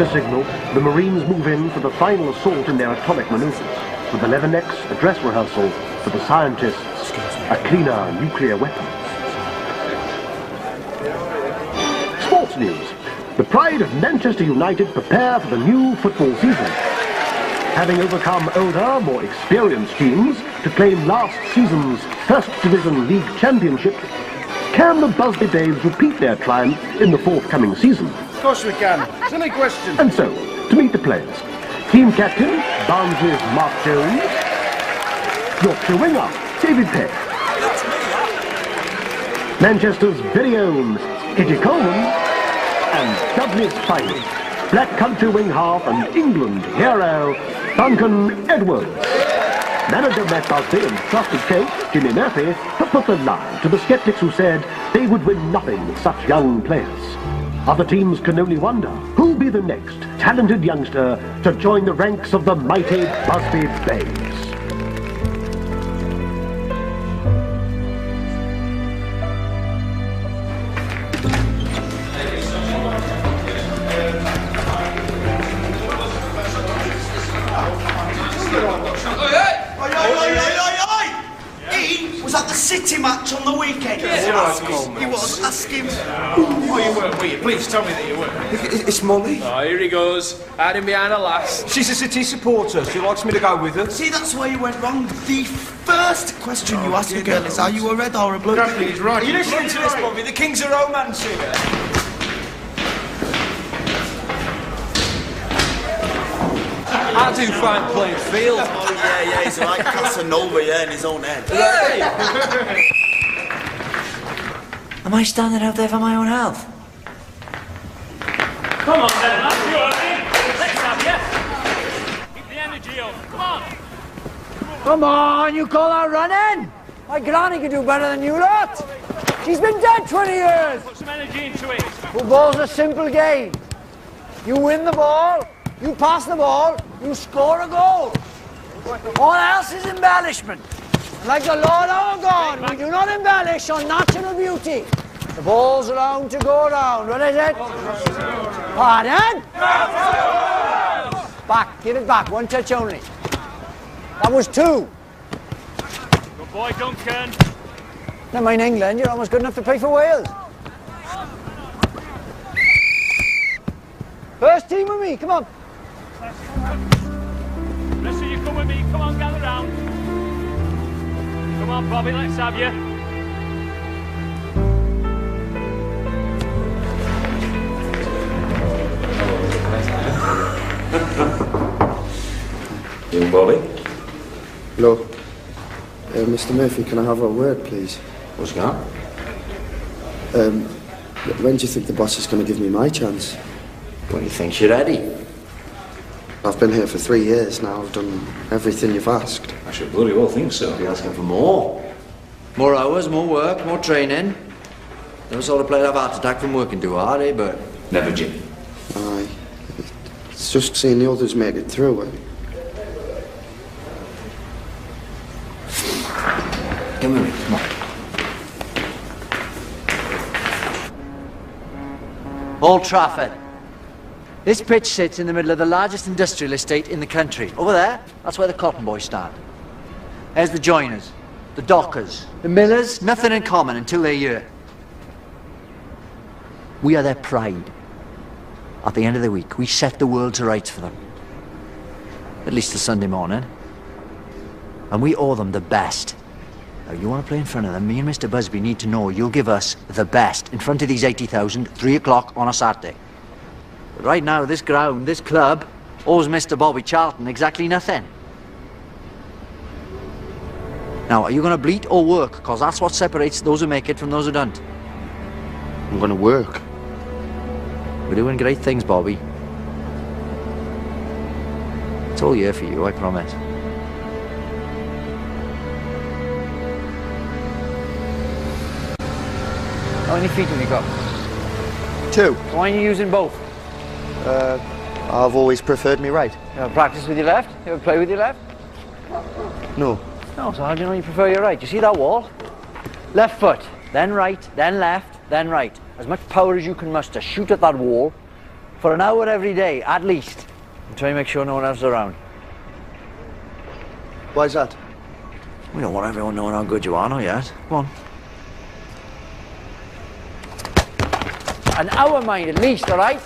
a signal, the Marines move in for the final assault in their atomic maneuvers, with 11X a dress rehearsal for the scientists, a cleaner nuclear weapon. Sports news. The pride of Manchester United prepare for the new football season. Having overcome older, more experienced teams to claim last season's First Division League Championship, can the Busby Babes repeat their triumph in the forthcoming season? Of course we can. Silly question. And so, to meet the players, team captain, Barnsley's Mark Jones, Yorkshire winger, David Peck, Manchester's very own Eddie Coleman, and Dudley's finest, Black Country wing half and England hero, Duncan Edwards. Manager Matt Busby and trusted coach Jimmy Murphy have put the lie to the sceptics who said they would win nothing with such young players. Other teams can only wonder who'll be the next talented youngster to join the ranks of the mighty Busby Babes. City match on the weekend. Yes, he was. Ask him. Oh, you weren't, were you? Please tell me that you weren't. It's Molly. Oh, here he goes. Hiding behind a lass. She's a City supporter. She likes me to go with her. See, that's where you went wrong. The first question you ask a girl is, are you a red or a blue? He's right. Are you listening to this, Bobby? The King's a romance singer. I do fine playing field. Oh, yeah, he's like Casanova, in his own head. Hey! Am I standing out there for my own health? Come on, then, that's yours. Let's have you. Keep the energy up. Come on. Come on, you call that running? My granny could do better than you lot. She's been dead 20 years. Put some energy into it. Football's a simple game. You win the ball, you pass the ball, you score a goal. All else is embellishment. Like the Lord our God, we do not embellish on natural beauty. The ball's around to go round. What is it? Pardon? Back, give it back. One touch only. That was two. Good boy, Duncan. Never mind England, you're almost good enough to play for Wales. First team with me, come on. Rest of you come with me. Come on, gather round. Come on, Bobby, let's have you. You, Bobby? Hello. Mr. Murphy, can I have a word, please? What's that? When do you think the boss is going to give me my chance? When he thinks you're ready. I've been here for 3 years now. I've done everything you've asked. I should bloody well think so. Be asking for more. More hours, more work, more training. Never saw a player have a heart attack from working too hard, eh, but... Never, Jim. Aye. It's just seeing the others make it through. Come with me, come on. Old Trafford. This pitch sits in the middle of the largest industrial estate in the country. Over there, that's where the cotton boys stand. There's the joiners, the dockers, the millers, nothing in common until they're here. We are their pride. At the end of the week, we set the world to rights for them. At least till Sunday morning. And we owe them the best. Now, you want to play in front of them, me and Mr. Busby need to know you'll give us the best in front of these 80,000, 3 o'clock on a Saturday. But right now, this ground, this club, owes Mr. Bobby Charlton exactly nothing. Now, are you going to bleat or work? Because that's what separates those who make it from those who don't. I'm going to work. We're doing great things, Bobby. It's all year for you, I promise. How many feet have you got? 2. Why are you using both? I've always preferred me right. You ever practice with your left? You ever play with your left? No. No, so how do you know you prefer your right? You see that wall? Left foot, then right, then left, then right. As much power as you can muster. Shoot at that wall. For an hour every day, at least. And try and make sure no one else is around. Why's that? We don't want everyone knowing how good you are, not yet. Come on. An hour, mind, at least, all right?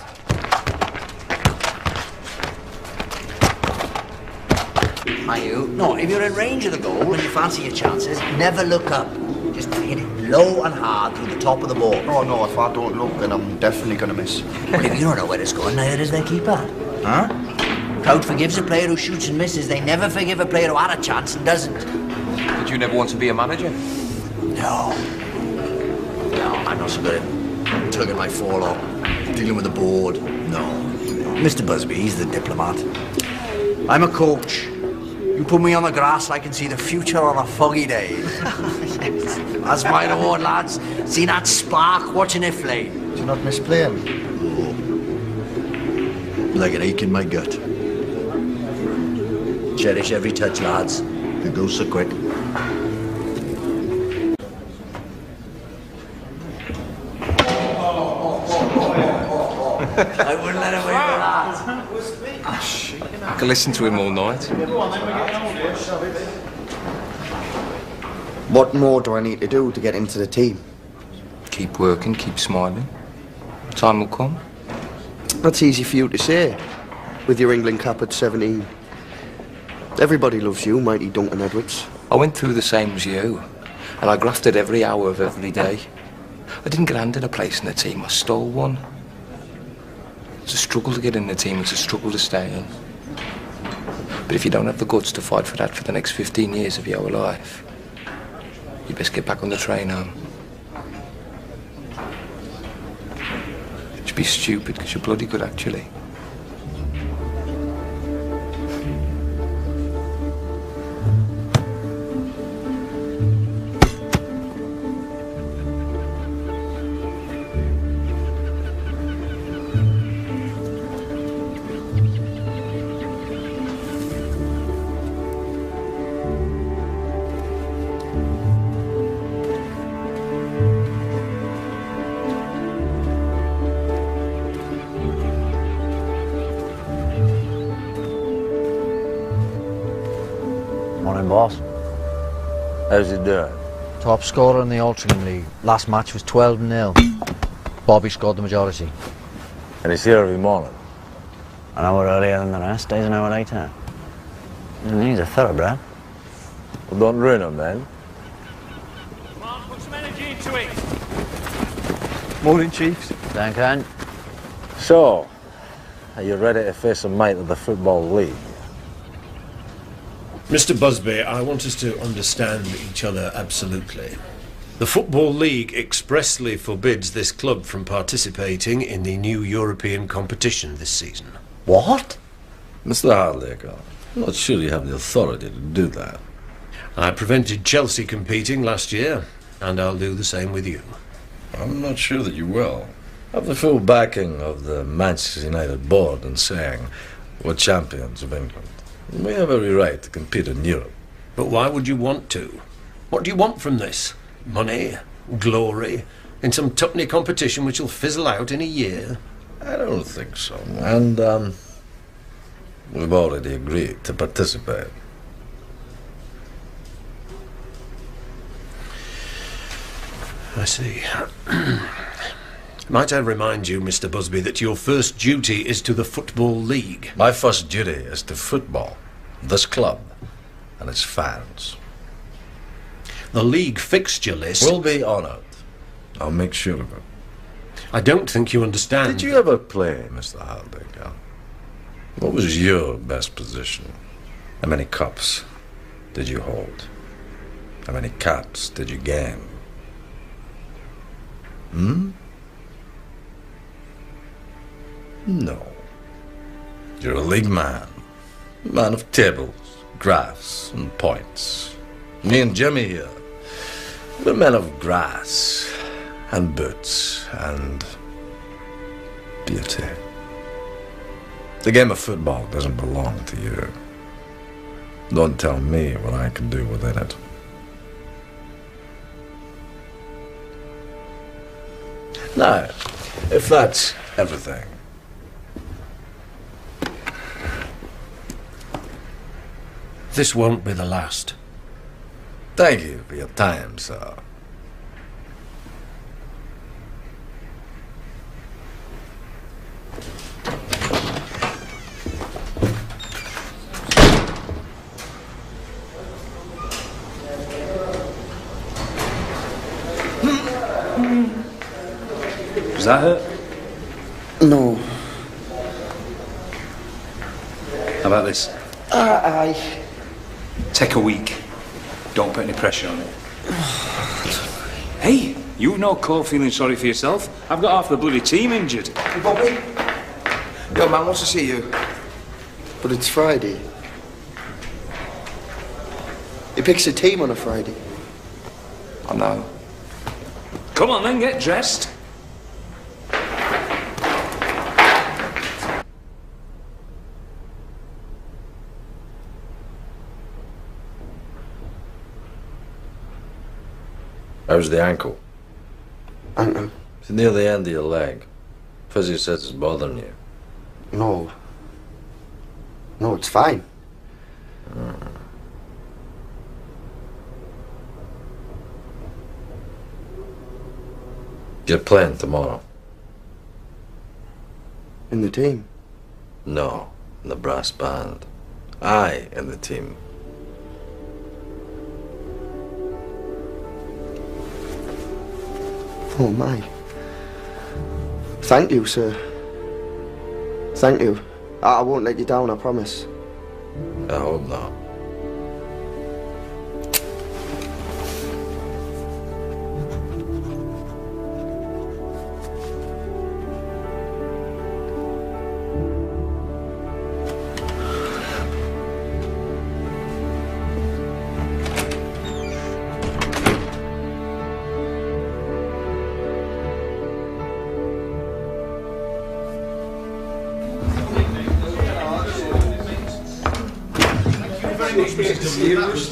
Are you? No, if you're in range of the goal and you fancy your chances, never look up. Just hit it low and hard through the top of the ball. Oh no, if I don't look, then I'm definitely gonna miss. Well, if you don't know where it's going, neither does their keeper. Huh? Crowd forgives a player who shoots and misses. They never forgive a player who had a chance and doesn't. Did you never want to be a manager? No. No, I'm not so good at tugging my forelock, dealing with the board. No. Mr. Busby, he's the diplomat. I'm a coach. You put me on the grass, I can see the future on a foggy day. Yes. That's my reward, lads. See that spark watching it flame. Do you not miss playing? Oh. Like an ache in my gut. Cherish every touch, lads. It goes so quick. I wouldn't let him win for that. I could listen to him all night. What more do I need to do to get into the team? Keep working, keep smiling. Time will come. That's easy for you to say, with your England cap at 17. Everybody loves you, mighty Duncan Edwards. I went through the same as you, and I grafted every hour of every day. I didn't get handed a place in the team, I stole one. It's a struggle to get in the team, it's a struggle to stay in. But if you don't have the guts to fight for that for the next 15 years of your life, you best get back on the train home. You'd be stupid, because you're bloody good, actually. Morning, boss. How's he doing? Top scorer in the Altrincham League. Last match was 12-0. Bobby scored the majority. And he's here every morning. An hour earlier than the rest, stays an hour later. He's a thoroughbred. Well, don't ruin him, then. Come on, put some energy into it. Morning, Chiefs. Duncan. So, are you ready to face a mate of the Football League? Mr. Busby, I want us to understand each other absolutely. The Football League expressly forbids this club from participating in the new European competition this season. What? Mr. Hardacre, I'm not sure you have the authority to do that. I prevented Chelsea competing last year, and I'll do the same with you. I'm not sure that you will. I have the full backing of the Manchester United board in saying we're champions of England. We have every right to compete in Europe. But why would you want to? What do you want from this? Money? Glory? In some tuppenny competition which will fizzle out in a year? I don't think so. And, we've already agreed to participate. I see. Might I remind you, Mr. Busby, that your first duty is to the Football League? My first duty is to football, this club, and its fans. The league fixture list... We'll be honoured. I'll make sure of it. I don't think you understand... Did you ever play, Mr. Hardacre? What was your best position? How many cups did you hold? How many caps did you gain? No. You're a league man. A man of tables, graphs, and points. Me and Jimmy here, we're men of grass, and boots, and beauty. The game of football doesn't belong to you. Don't tell me what I can do within it. Now, if that's everything, This won't be the last. Thank you for your time, sir. Does that hurt? No. How about this? Aye. Take a week. Don't put any pressure on it. Hey, you've no call feeling sorry for yourself. I've got half the bloody team injured. Hey, Bobby. Your man wants to see you. But it's Friday. He picks a team on a Friday. I know. Come on then, get dressed. How's the ankle? Ankle? It's near the end of your leg. Physio says it's bothering you. No. No, it's fine. You're playing tomorrow? In the team? No, in the brass band. I in the team. Oh, my. Thank you, sir. Thank you. I won't let you down, I promise. I hope not.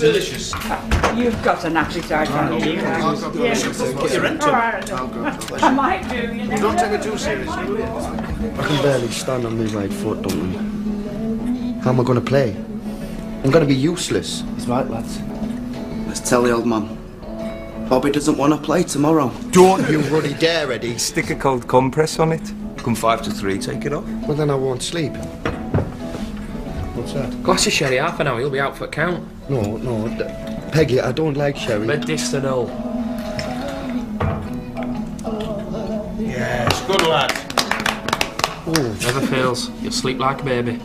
Delicious. You've got an appetite, haven't you? I might do, you know. Don't take it too seriously. I can barely stand on my right foot, Duncan. How am I going to play? I'm going to be useless. He's right, lads. Let's tell the old man. Bobby doesn't want to play tomorrow. Don't you ruddy dare, Eddie. Stick a cold compress on it. Come 5 to 3, take it off. Well, then I won't sleep. What's that? Glass of sherry, half an hour, you'll be out for a count. No, Peggy, I don't like sherry. Medicinal. Yes, good lad. Oh. Never fails. You'll sleep like a baby.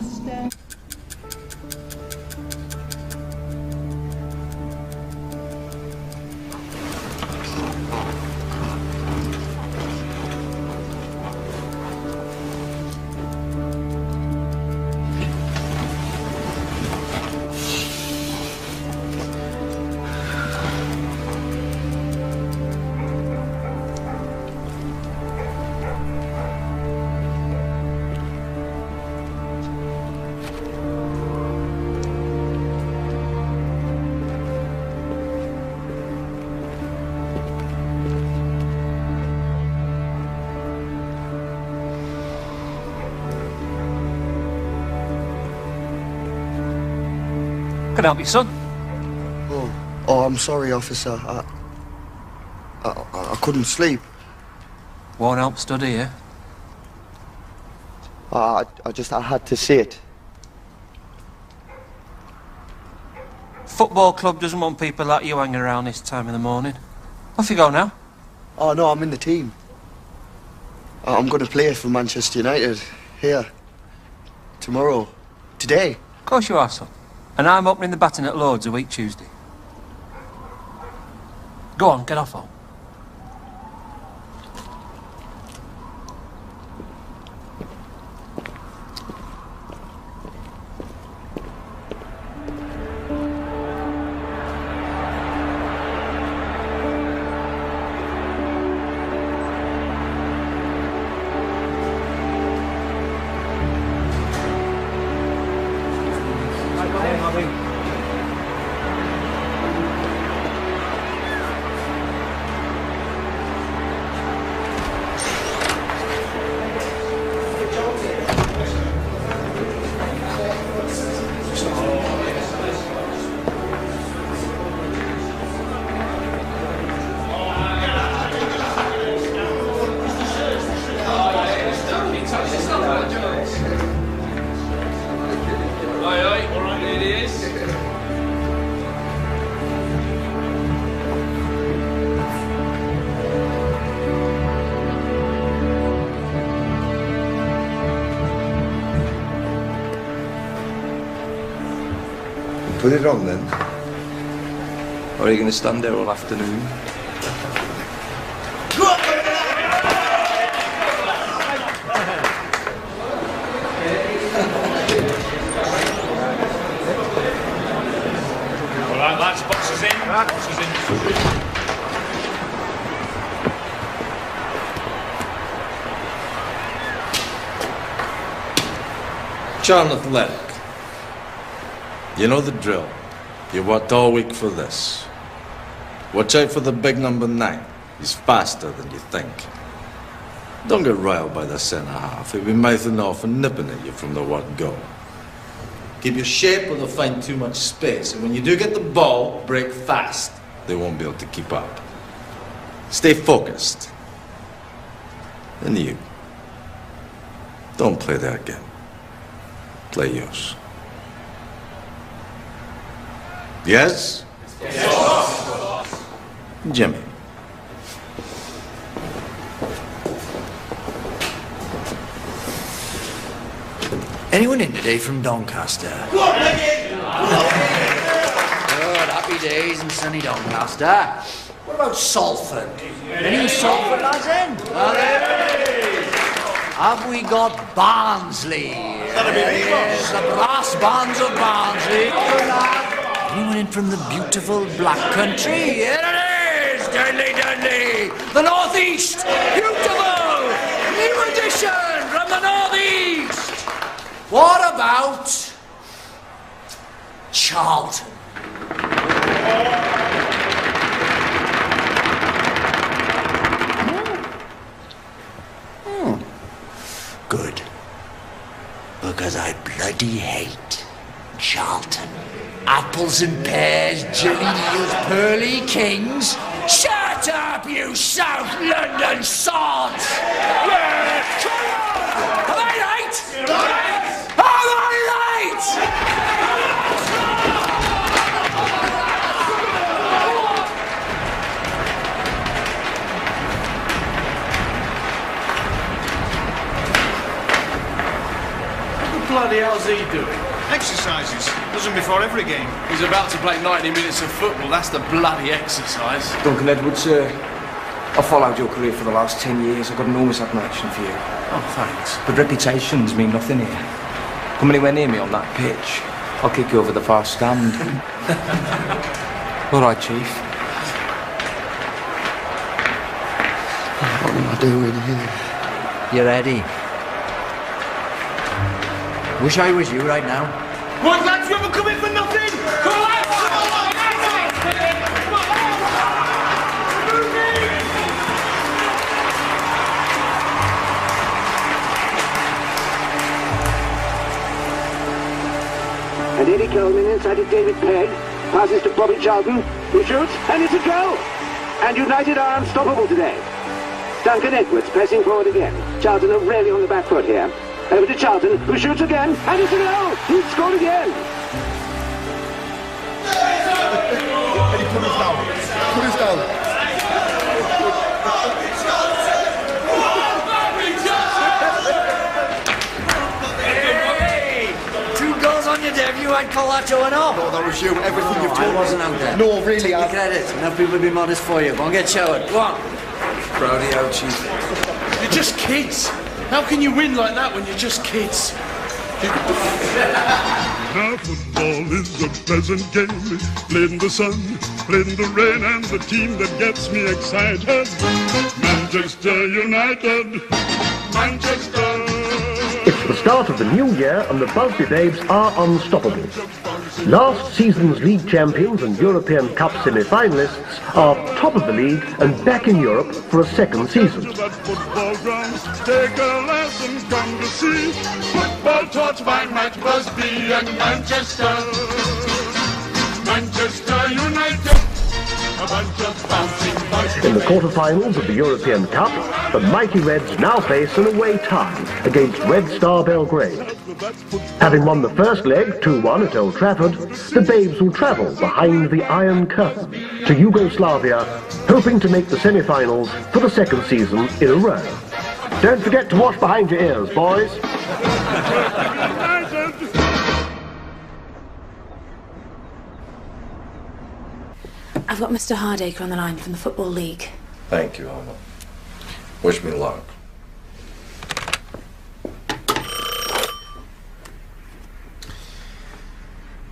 Can I help you, son? Oh, I'm sorry, officer. I couldn't sleep. Won't help study, yeah? I had to see it. Football club doesn't want people like you hanging around this time in the morning. Off you go now. Oh, no, I'm in the team. I'm going to play for Manchester United. Here. Tomorrow. Today. Of course you are, son. And I'm opening the batting at Lord's a week Tuesday. Go on, get off home. Put it on then. Or are you going to stand there all afternoon? All right, lads, boxes in. Boxes in. Charm Athletic. You know the drill. You worked all week for this. Watch out for the big number 9. He's faster than you think. Don't get riled by the centre-half. He'll be mouthing off and nipping at you from the word go. Keep your shape or they'll find too much space. And when you do get the ball, break fast. They won't be able to keep up. Stay focused. And you. Don't play their game. Play yours. Yes? Yes. Jimmy. Anyone in today from Doncaster? Good, happy days in sunny Doncaster. What about Salford? Any Salford lads in? Have we got Barnsley? Yes, the brass bands of Barnsley. Anyone in from the beautiful Black Country? Here it is! Dudley, Dudley! The North East! Beautiful! New edition from the North East! What about Charlton? Good. Because I bloody hate Charlton. Apples and pears, jelly deals, pearly kings. Shut up, you South London sods! Yeah. Am I right? Am I right? What the bloody hell's he doing? Exercises. Does them before every game. He's about to play 90 minutes of football. That's the bloody exercise. Duncan Edwards, I've followed your career for the last 10 years. I've got enormous admiration for you. Oh, thanks. But reputations mean nothing here. Come anywhere near me on that pitch, I'll kick you over the far stand. All right, Chief. What am I doing here? You ready? Wish I was you right now. What, lads, you ever come in for nothing? Come on, lads! And Eddie Coleman inside to David Pegg. Passes to Bobby Charlton, who shoots, and it's a goal! And United are unstoppable today. Duncan Edwards pressing forward again. Charlton are really on the back foot here. Over to Charlton, who shoots again, and it's a goal! He's scored again! Eddie, put us down. Put us down. Hey! 2 goals on your debut, I'd call that 2-0. No, that was you. Everything you've told me. I wasn't out there. No, really, Take your credit. Enough people will be modest for you. Go and get showered. Go on. Proud of you, Chief. You're just kids. How can you win like that when you're just kids? Now football is a pleasant game, played in the sun, played in the rain, and the team that gets me excited, Manchester United, Manchester. It's the start of the new year and the Busby Babes are unstoppable. Last season's league champions and European Cup semi-finalists are top of the league and back in Europe for a second season. Take a lesson, come to see football taught by Matt Busby and Manchester. Manchester United, a bunch of bouncing boys. In the quarter-finals of the European Cup, the mighty Reds now face an away tie against Red Star Belgrade. Having won the first leg 2-1 at Old Trafford, the Babes will travel behind the Iron Curtain to Yugoslavia, hoping to make the semi-finals for the second season in a row. Don't forget to wash behind your ears, boys. I've got Mr. Hardacre on the line from the Football League. Thank you, Alma. Wish me luck.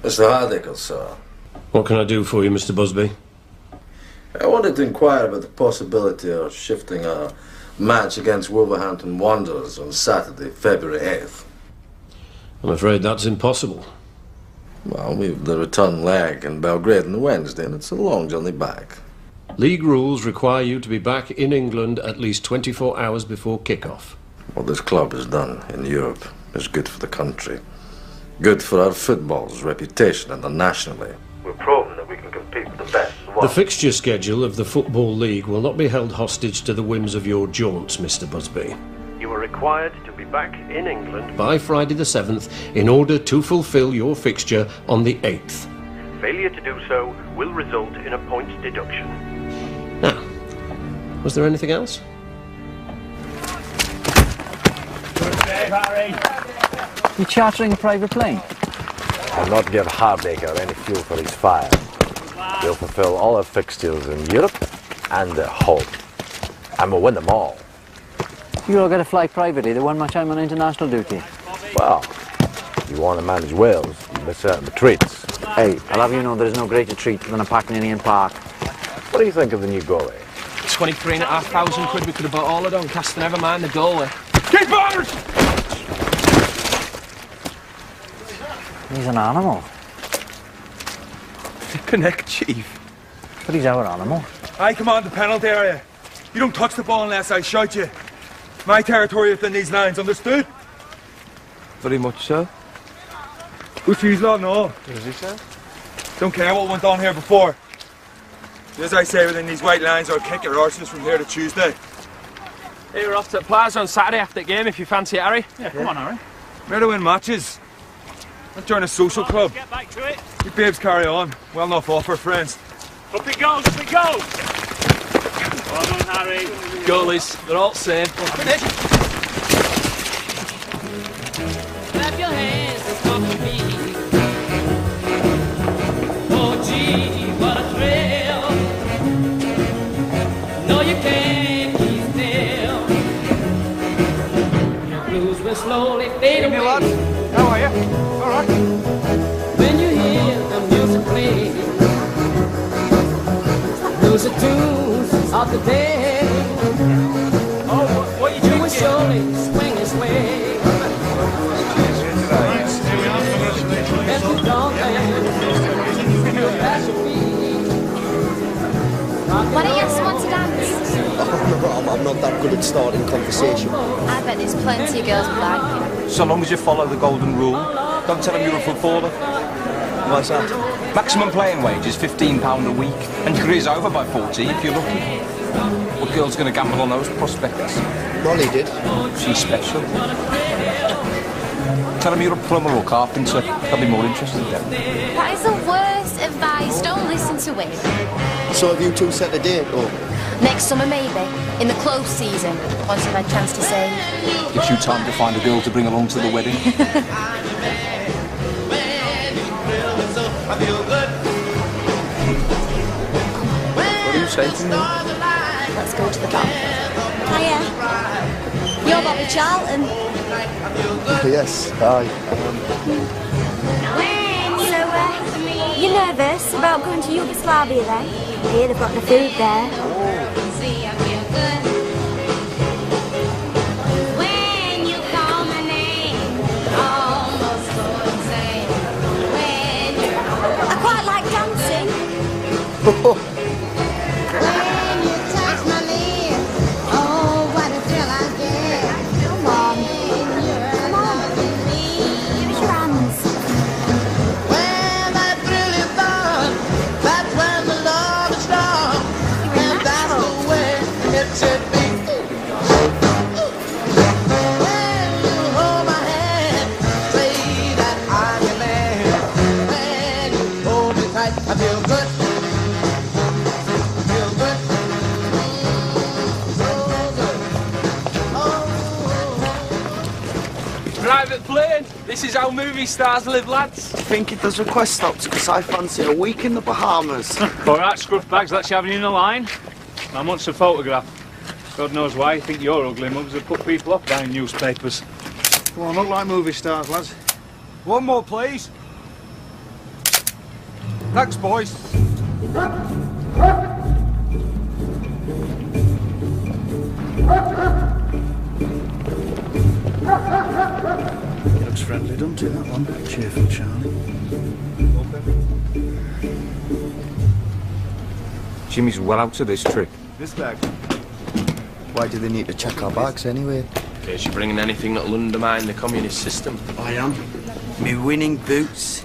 Mr. Hardacre, sir. What can I do for you, Mr. Busby? I wanted to inquire about the possibility of shifting our match against Wolverhampton Wanderers on Saturday, February 8th. I'm afraid that's impossible. Well, we've the return leg in Belgrade on the Wednesday, and it's a long journey back. League rules require you to be back in England at least 24 hours before kick-off. What this club has done in Europe is good for the country. Good for our football's reputation internationally. We've proven that we can compete with the best. The fixture schedule of the Football League will not be held hostage to the whims of your jaunts, Mr. Busby. You are required to be back in England By Friday the 7th, in order to fulfil your fixture on the 8th. Failure to do so will result in a points deduction. Now, was there anything else? Good save, Harry. You chartering a private plane? I'll not give Hardacre any fuel for his fire. We'll fulfill all our fixtures in Europe and at home. And we'll win them all. You all got to fly privately. There wasn't much time on international duty. Well, you want to manage Wales, you miss out on the treats. Hey, I'll have you know there's no greater treat than a pack in Indian Park. What do you think of the new goalie? 23,500 quid we could have bought all of Doncaster, never mind the goalie. Keepers! He's an animal. Connect, Chief. But he's our animal. I command the penalty area. You don't touch the ball unless I shout you. My territory within these lines, understood? Very much so. Who's fees law? No. What does he say? Don't care what went on here before. As I say, within these white lines, I'll kick your arses from here to Tuesday. Hey, we're off to the plaza on Saturday after the game if you fancy it, Harry. Yeah, come on, Harry. We're to win matches. Not join a social club. Get back to it. You babes carry on. Well enough offer, friends. Up it goes, up it goes. Well done, Harry. Goalies, they're all the same. Finish. Clap your hands and stomp your feet. Oh, gee, what a thrill. No, you can't keep still. Your blues will slowly fade away. How are you? All right. When you hear the music play, those are tunes of the day. Oh, what are you doing? You will surely swing and sway. As the dog Why don't you ask someone to dance? I'm not that good at starting conversation. I bet there's plenty of girls who like you. So long as you follow the golden rule, don't tell them you're a footballer. Why's that? Maximum playing wage is £15 a week, and your career's over by 40 if you're lucky. What girl's going to gamble on those prospects? Molly did. She's special. Tell them you're a plumber or carpenter. They'll be more interested then. That is the worst advice. Don't listen to him. So have you two set a date, or? Next summer, maybe. In the close season. Once you've had a chance to say. Gives you time to find a girl to bring along to the wedding. What do you say to me? Let's go to the bar. Hiya. You're Bobby Charlton. Yes, aye. So, you're nervous about going to Yugoslavia then? I hear they've got the food there. When you call my name, almost so insane. I quite like dancing. When you touch my lips, oh, what a thrill I get. Come on. Come on. Give us your hands. When that thrill is on, that's when the love is strong. And that's the way it should be. When you hold my hand, say that I'm your man. When you hold me tight, I feel good. This is how movie stars live, lads. I think it does request stops because I fancy a week in the Bahamas. All right, scruff bags, let's have you in a line. I want a photograph. God knows why I think your ugly mugs have put people off buying newspapers. Come on, look like movie stars, lads. One more, please. Thanks, boys. Looks friendly, doesn't it, that one? Cheerful Charlie. Jimmy's well out of this trick. This bag. Why do they need to check our bags anyway? In case you're bringing anything that'll undermine the communist system. I am. Me winning boots.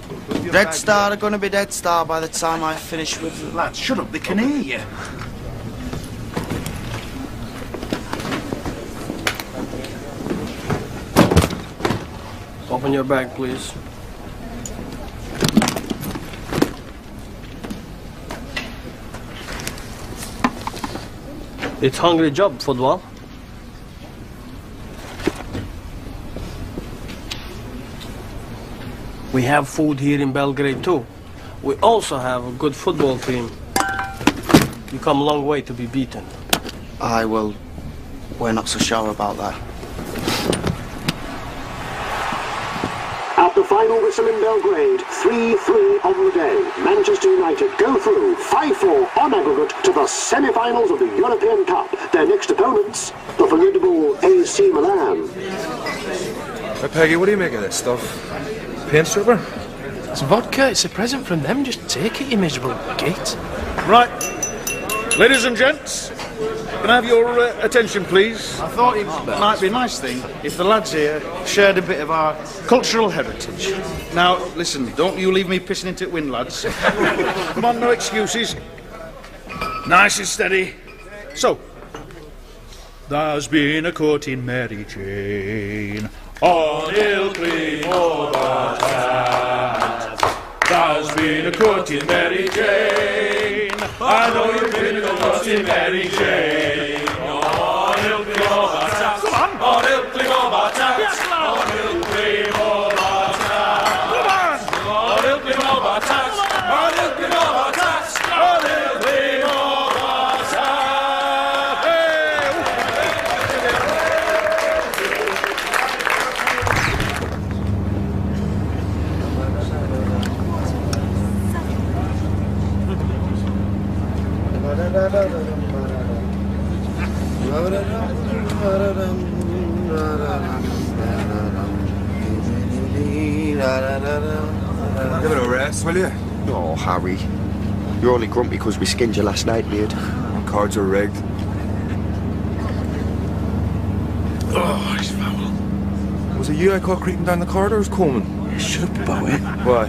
Dead Star are gonna be Dead Star by the time I finish with them. Lads, shut up, they can hear you. Open your bag, please. It's hungry job, football. We have food here in Belgrade too. We also have a good football team. You come a long way to be beaten. Aye, well, we're not so sure about that. At the final whistle in Belgrade, 3-3 on the day. Manchester United go through 5-4 on aggregate to the semi-finals of the European Cup. Their next opponents, the formidable AC Milan. Hey, Peggy, what do you make of this stuff? Paint stripper? It's vodka. It's a present from them. Just take it, you miserable git. Right. Ladies and gents, can I have your attention, please? I thought it might be a nice thing if the lads here shared a bit of our cultural heritage. Now, listen, don't you leave me pissing into the wind, lads. Come on, no excuses. Nice and steady. So, there's been a courting Mary Jane on Ilkley Overchat. There's been a courting Mary Jane. I know you've been a courting Mary Jane. On Ilkley Overchat. Come on. On Ilkley Overchat. Yes, lad. On Ilkley Overchat. Come on. On Ilkley Overchat. On Ilkley Overchat. On Ilkley Overchat. Give it a rest, will you? Oh, Harry. You're only grumpy because we skinned you last night, mate. Cards are rigged. Oh, he's foul. Was it you I caught creeping down the corridors, Coleman? Yeah, shut up about it. Why?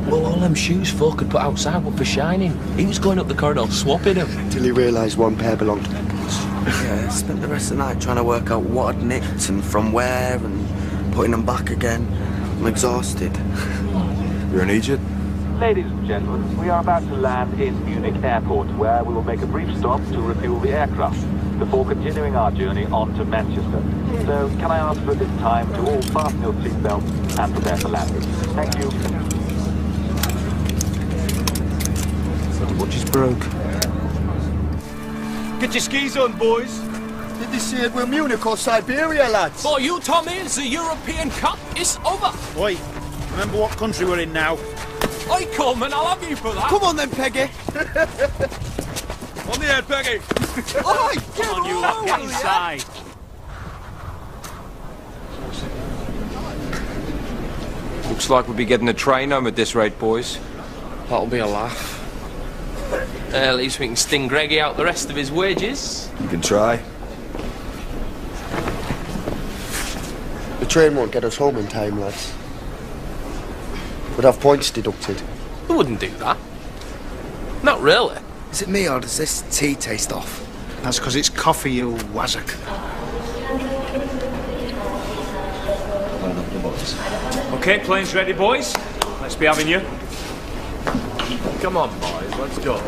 Well, all them shoes folk had put outside were for shining. He was going up the corridor swapping them. Till he realised one pair belonged to Pickles. Yeah, I spent the rest of the night trying to work out what I'd nicked and from where and putting them back again. I'm exhausted. You're an idiot. Ladies and gentlemen, we are about to land in Munich Airport, where we will make a brief stop to refuel the aircraft before continuing our journey on to Manchester. So, can I ask for this time to all fasten your seatbelts and prepare for landing? Thank you. The watch is broke. Get your skis on, boys. Did they say we're Munich or Siberia, lads? For you, Tommy, the European Cup is over. Oi, remember what country we're in now. Oi, Coleman, I'll have you for that. Come on then, Peggy. On the head, Peggy. Oi, Come on, you lot, get inside. Looks like we'll be getting a train home at this rate, boys. That'll be a laugh. At least we can sting Greggy out the rest of his wages. You can try. The train won't get us home in time, lads. We'd have points deducted. Who wouldn't do that? Not really. Is it me or does this tea taste off? That's because it's coffee, you wazzock. Okay, plane's ready, boys. Let's be having you. Come on, boys, let's go.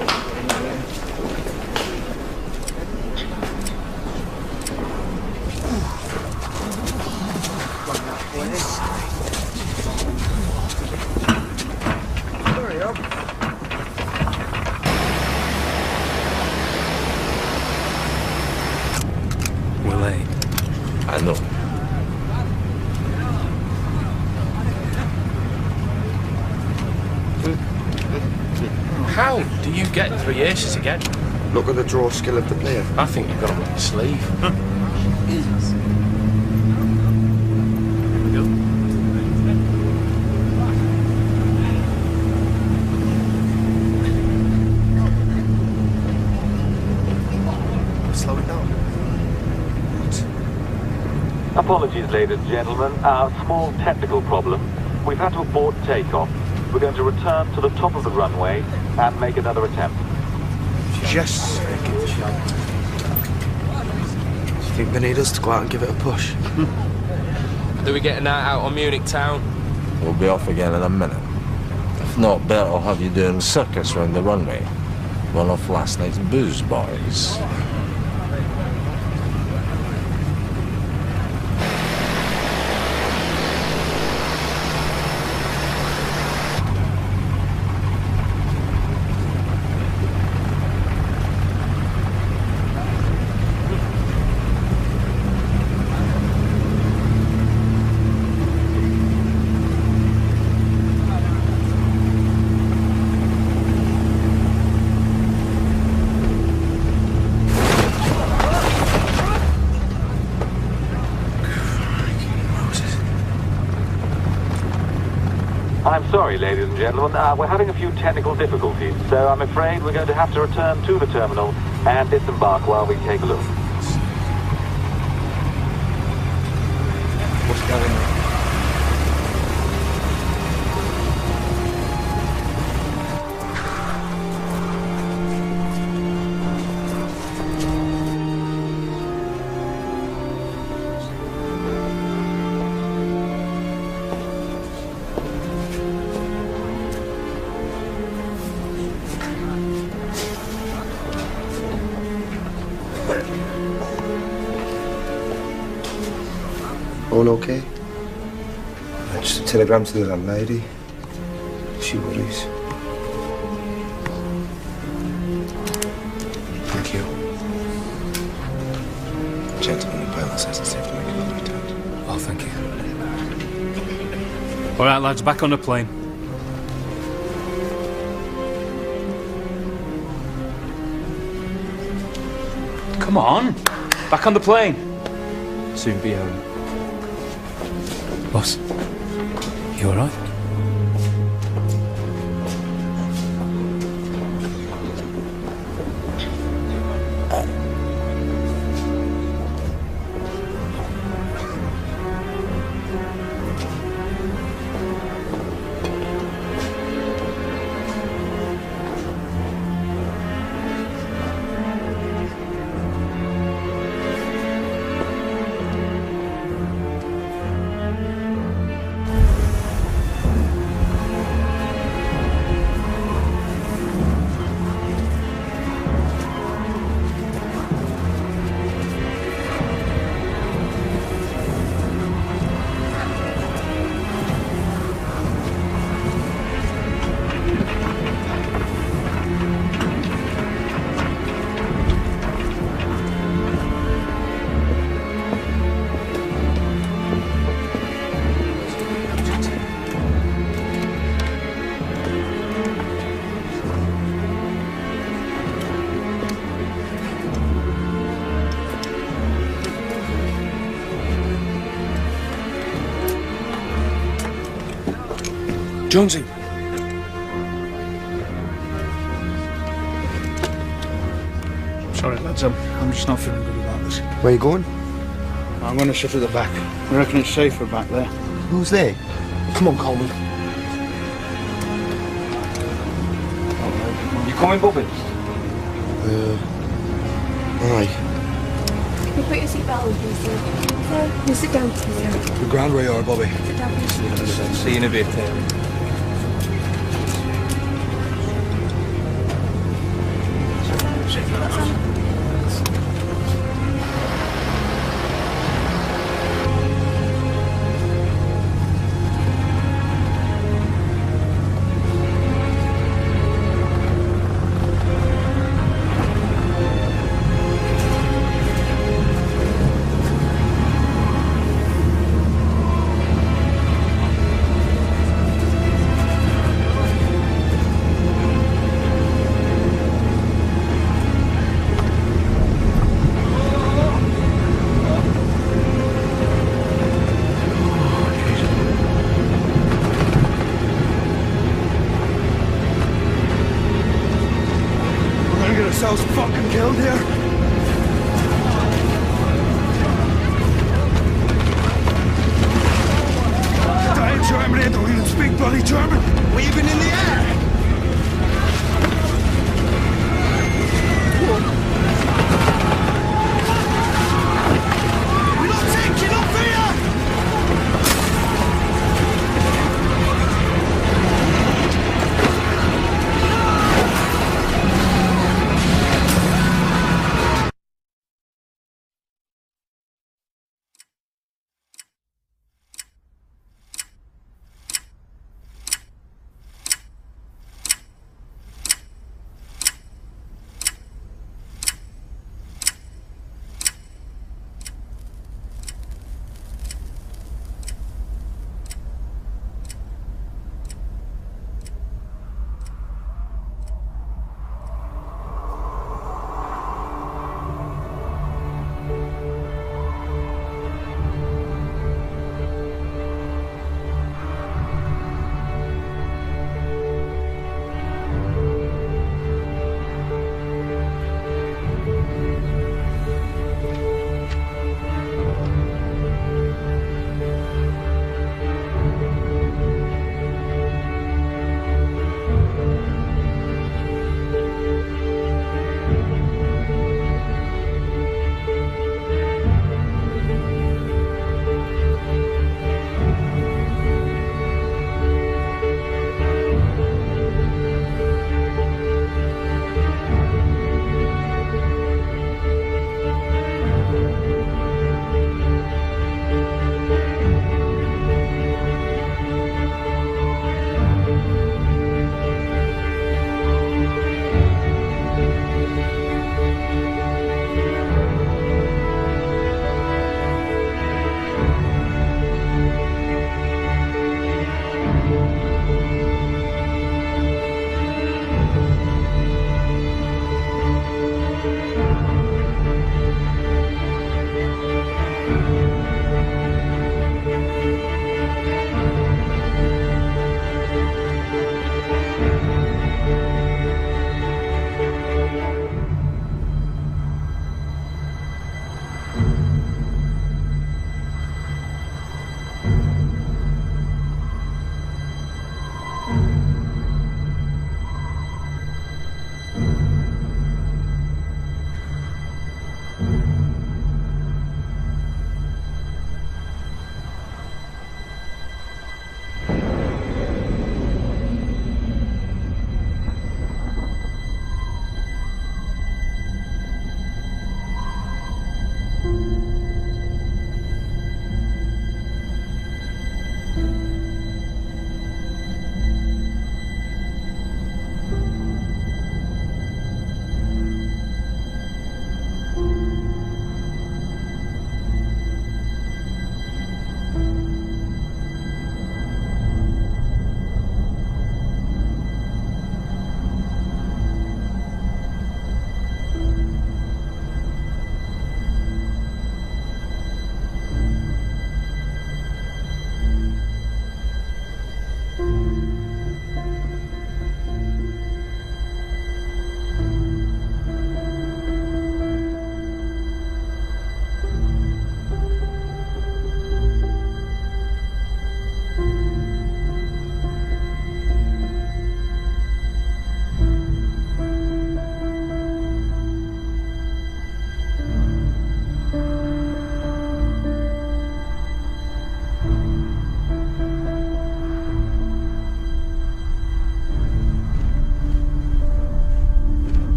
How do you get 3 aces again? Look at the draw skill of the player. I think you've got them up your sleeve. Slow it down. Apologies, ladies and gentlemen. A small technical problem. We've had to abort takeoff. We're going to return to the top of the runway and make another attempt. Just Do you think they need us to go out and give it a push? Do we get a night out on Munich town? We'll be off again in a minute. If not, better I'll have you doing circus around the runway. One off last night's booze, boys. I'm sorry, ladies and gentlemen, we're having a few technical difficulties, so I'm afraid we're going to have to return to the terminal and disembark while we take a look. What's going on? All okay? Just a telegram to the landlady. She worries. Thank you. Gentleman, the pilot says it's safe to make another attempt. Oh, thank you. All right, lads, back on the plane. Come on, back on the plane. Soon be home. Boss, you all right? Jonesy. Sorry, lads, I'm just not feeling good about this. Where you going? I'm going to sit at the back. I reckon it's safer back there. Who's there? Come on, Coleman. You coming, Bobby? Aye. Can you put your seatbelt on, please, sir? Sir, you sit down, please, sir. The ground where you are, Bobby. Sit down, please. See you in a bit. ourselves fucking killed here? Dying German, they don't even speak bloody German. Waving in the air. We're not taking up here!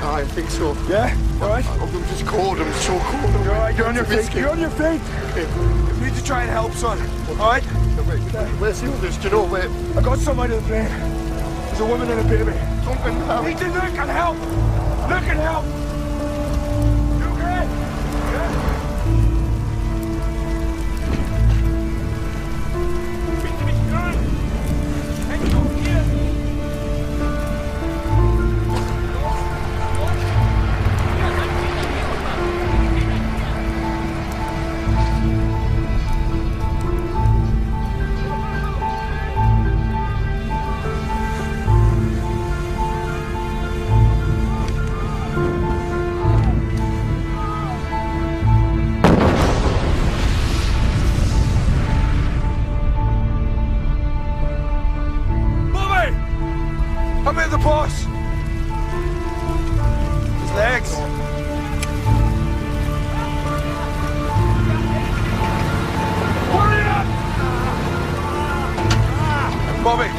I think so. Yeah? All right? I'm just cold. I'm so cold. You're all right. You're on your feet. You're on your feet. You need to try and help, son. All right? Where's the others? Do you know where? I got somebody to the plane. There's a woman and a baby. Something help. Need to look and help. Look and help. You okay? Yeah?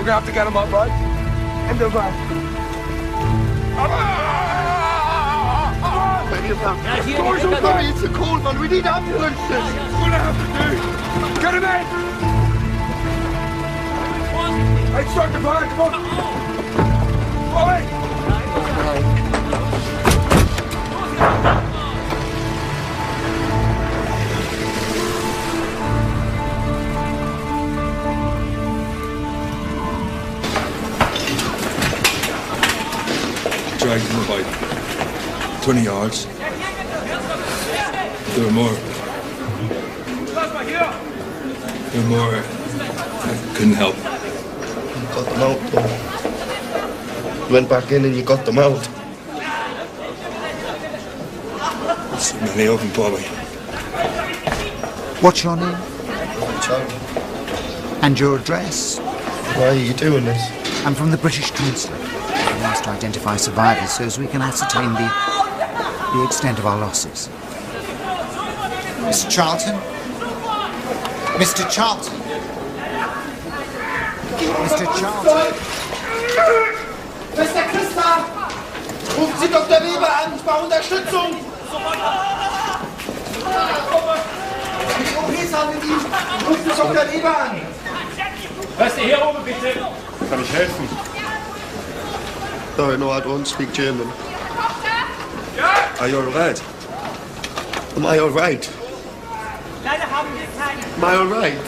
gonna have to get him up, bud. In the back. Doors open, it's a cold one. We need ambulances. It's gonna have to do. Get him in. Hey, start the fire. Come on. Ollie. Dragged him about 20 yards. There were more. I couldn't help. You got them out, though. You went back in and you got them out. There's so many of them, Bobby. What's your name? Charlie. And your address? Why are you doing this? I'm from the British Consulate. We asked to identify survivors so as we can ascertain the extent of our losses. Mr. Charlton? Mr. Charlton? Mr. Charlton? Mr. Christa! Rufen Sie Dr. Weber an, ich brauche Unterstützung! Die OPs haben mit ihm. Rufen Sie Dr. Weber an! Lass die hier oben, bitte! Kann ich helfen? No, I don't speak German. Are you alright? Am I alright? Am I alright?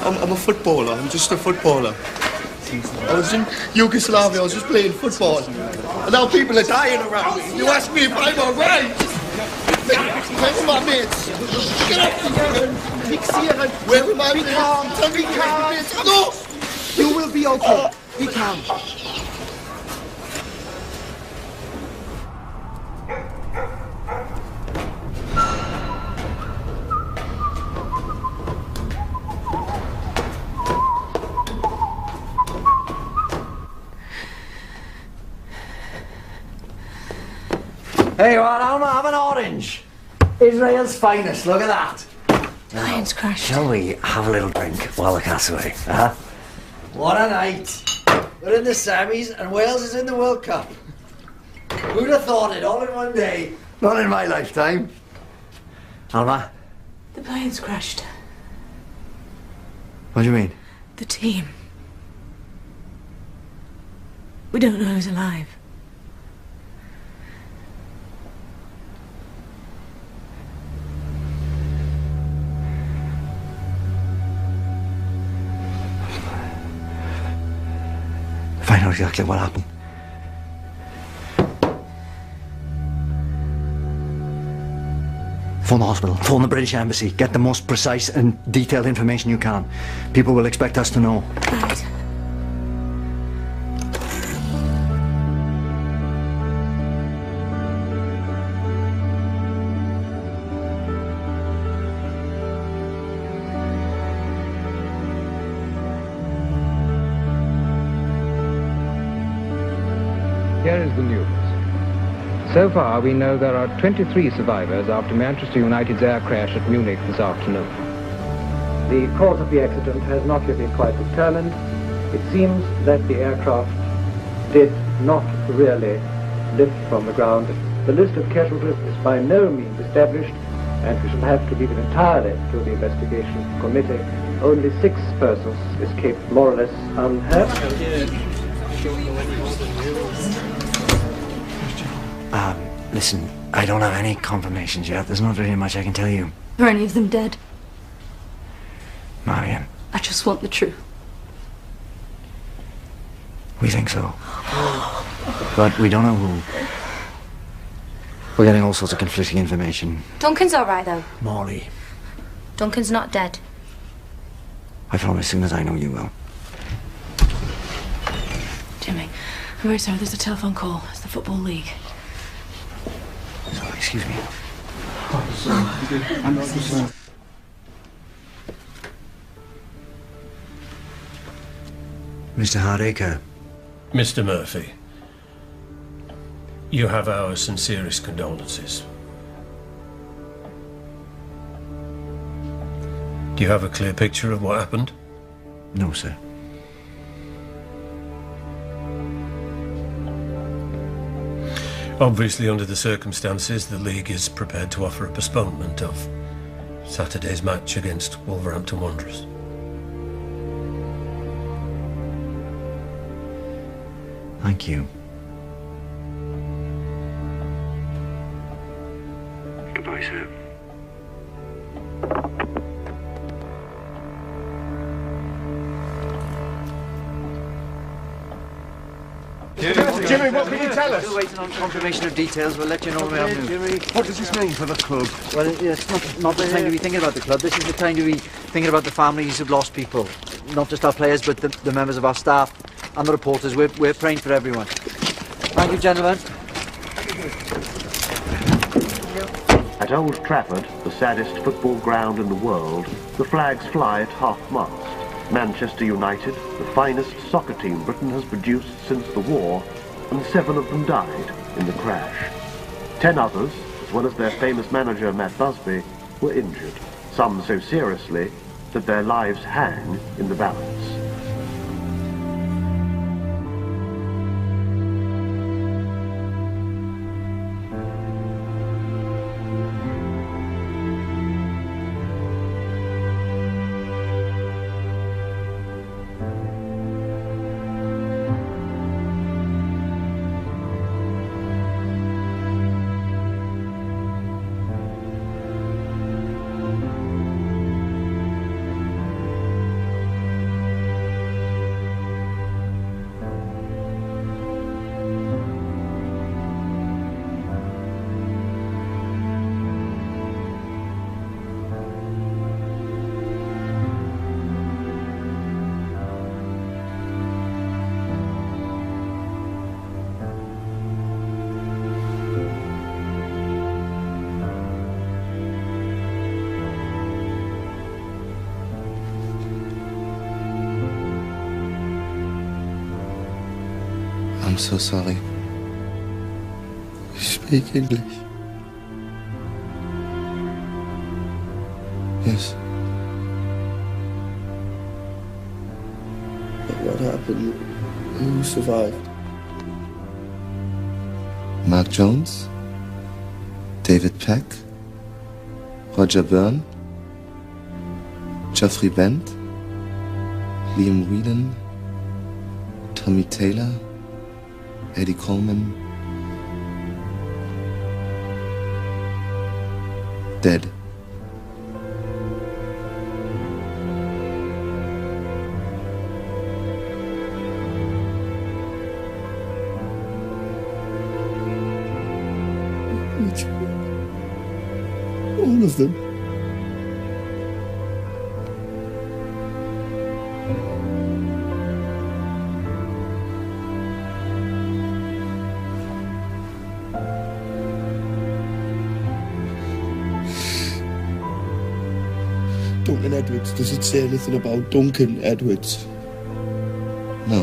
I'm a footballer. I'm just a footballer. I was in Yugoslavia. I was just playing football. And now people are dying around me. You ask me if I'm alright? Where's my mates? Get up here! Fixieren! Where are my mates? Tell me where my mates are. No! You will be okay. Be calm. Hey, what? Have an orange. Israel's finest. Look at that. Lions crashed. Shall we have a little drink while the cat's away? Huh? What a night. We're in the semis and Wales is in the World Cup. Who'd have thought it all in one day? Not in my lifetime. Alma? The planes crashed. What do you mean? The team. We don't know who's alive. Find out exactly what happened. Phone the hospital. Phone the British Embassy. Get the most precise and detailed information you can. People will expect us to know. Right. Here is the news. So far, we know there are 23 survivors after Manchester United's air crash at Munich this afternoon. The cause of the accident has not yet been quite determined. It seems that the aircraft did not really lift from the ground. The list of casualties is by no means established, and we shall have to leave it entirely to the investigation committee. Only 6 persons escaped more or less unhurt. Listen, I don't have any confirmations yet. There's not really much I can tell you. Are any of them dead? Marion, I just want the truth. we think so. But we don't know who. We're getting all sorts of conflicting information. Duncan's all right, though. Molly, Duncan's not dead. I promise as soon as I know you will. Jimmy, I'm very sorry. There's a telephone call. It's the Football League. Sorry, excuse me. Mr. Hardacre. Mr. Murphy, you have our sincerest condolences. Do you have a clear picture of what happened? No, sir. Obviously, under the circumstances, the league is prepared to offer a postponement of Saturday's match against Wolverhampton Wanderers. Thank you. Goodbye, sir. Jimmy, what can you tell us? Still waiting on confirmation of details. We'll let you know when we have news. Jimmy, what does this mean for the club? Well, it's not the time to be thinking about the club. This is the time to be thinking about the families of lost people. Not just our players, but the members of our staff and the reporters. We're praying for everyone. Thank you, gentlemen. At Old Trafford, the saddest football ground in the world, the flags fly at half-mast. Manchester United, the finest soccer team Britain has produced since the war, and 7 of them died in the crash. 10 others, as well as their famous manager Matt Busby, were injured, some so seriously that their lives hang in the balance. I'm so sorry. You speak English? Yes. But what happened? Who survived? Mark Jones? David Peck? Roger Byrne? Geoffrey Bent? Liam Whedon? Tommy Taylor? Eddie Coleman, dead. All of them. Duncan Edwards, does it say anything about Duncan Edwards? No.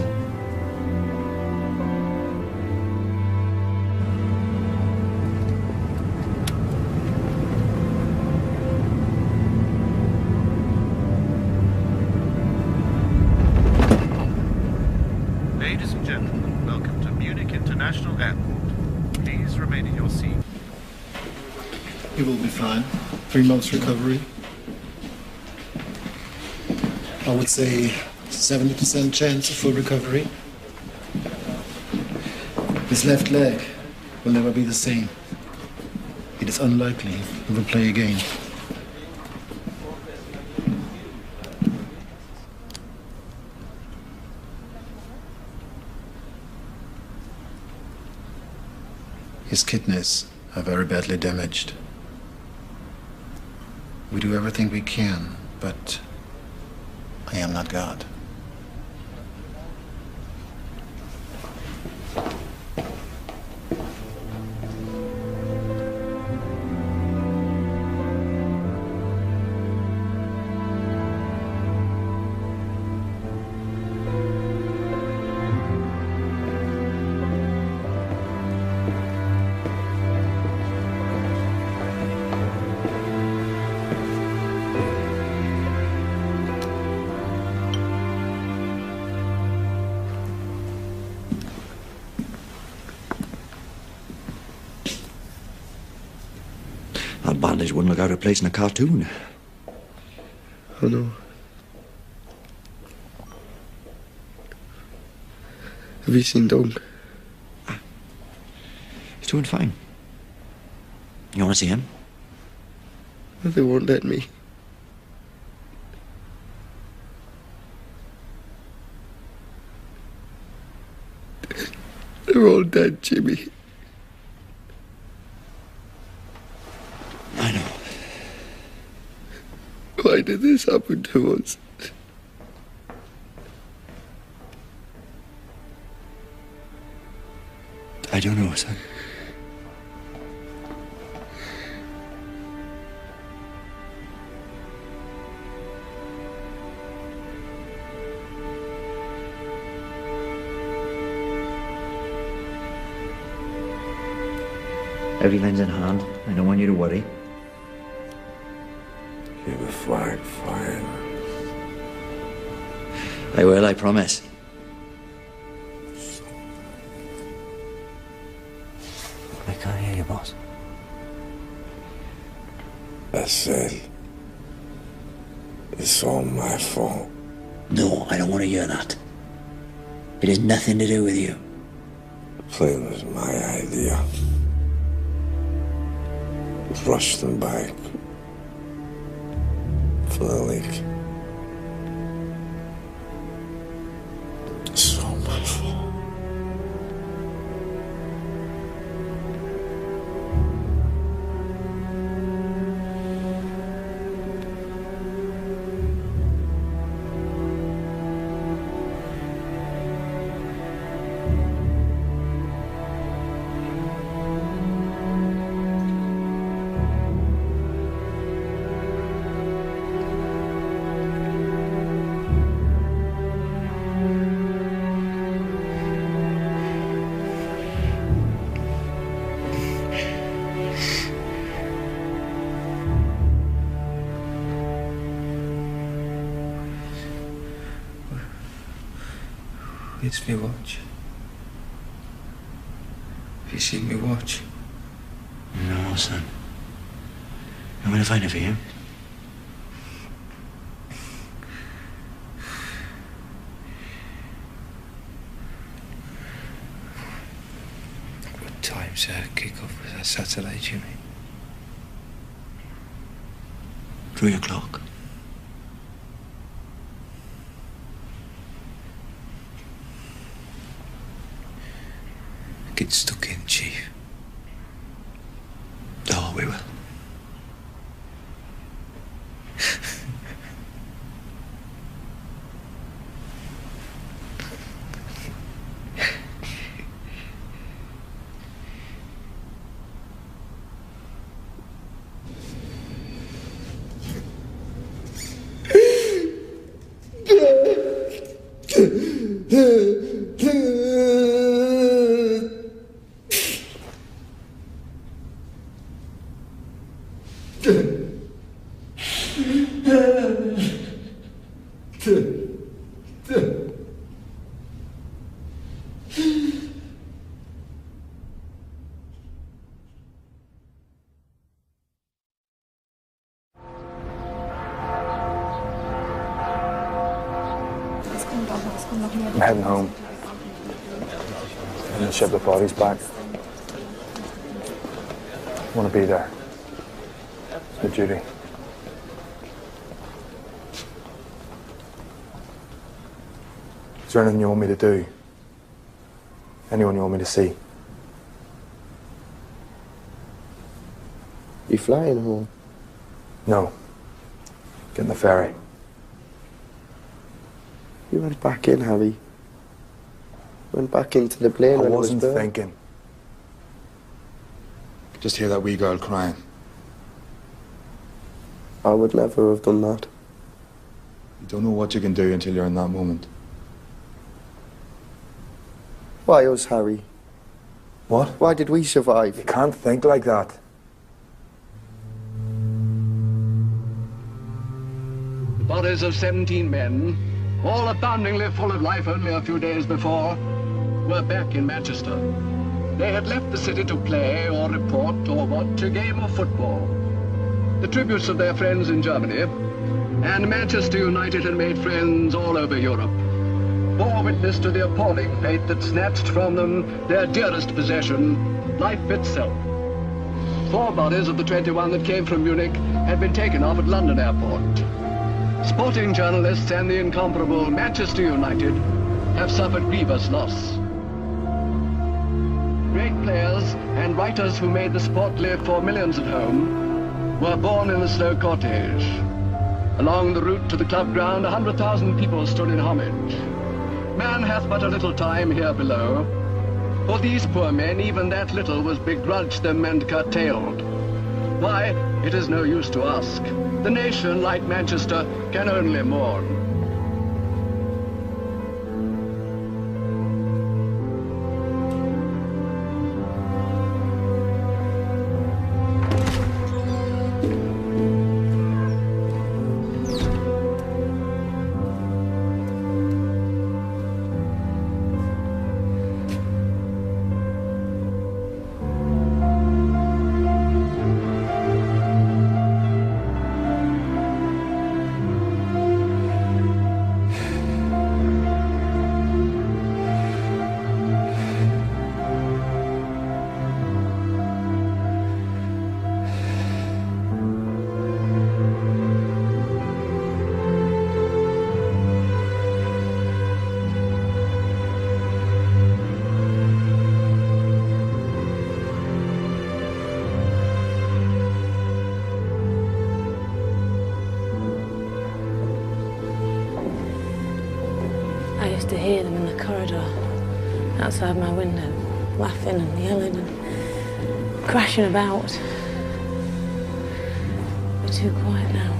Ladies and gentlemen, welcome to Munich International Airport. Please remain in your seat. He will be fine. 3 months recovery. I would say 70% chance of full recovery. His left leg will never be the same. It is unlikely he will play again. His kidneys are very badly damaged. We do everything we can, but I am not God. That bandage wouldn't look out of place in a cartoon. I know. Have you seen Doug? He's doing fine. You want to see him? They won't let me. They're all dead, Jimmy. I know. Why did this happen to us? I don't know, son. Everything's in hand. I don't want you to worry. You will fight fine. I will, I promise. I can't hear you, boss. I said, it's all my fault. No, I don't want to hear that. It has nothing to do with you. The plane was my idea. Rushed them back for the leak. It's all my fault. It's me watch. Have you seen me watch? No, son. I'm going to find it for you. What time's kick-off was that Saturday, Jimmy? 3 o'clock. Get stuck in, Chief. Oh, we will. I'm heading home. I'm gonna ship the bodies back. I want to be there. It's my duty. Is there anything you want me to do? Anyone you want me to see? You flying home? No. Getting the ferry. You went back in, Harry. Went back into the plane I when wasn't it was burnt. thinking. Just hear that wee girl crying. I would never have done that. You don't know what you can do until you're in that moment. Why us, Harry? What? Why did we survive? You can't think like that. The bodies of 17 men, all aboundingly full of life only a few days before, were back in Manchester. They had left the city to play or report or watch a game of football. the tributes of their friends in Germany, and Manchester United had made friends all over Europe, bore witness to the appalling fate that snatched from them their dearest possession, life itself. 4 bodies of the 21 that came from Munich had been taken off at London Airport. Sporting journalists and the incomparable Manchester United have suffered grievous loss. Great players and writers who made the sport live for millions at home were born in the slow cortege. Along the route to the club ground, 100,000 people stood in homage. Man hath but a little time here below. For these poor men, even that little was begrudged them and curtailed. Why, it is no use to ask. The nation, like Manchester, can only mourn. I used to hear them in the corridor, outside my window, laughing and yelling and crashing about. They're too quiet now.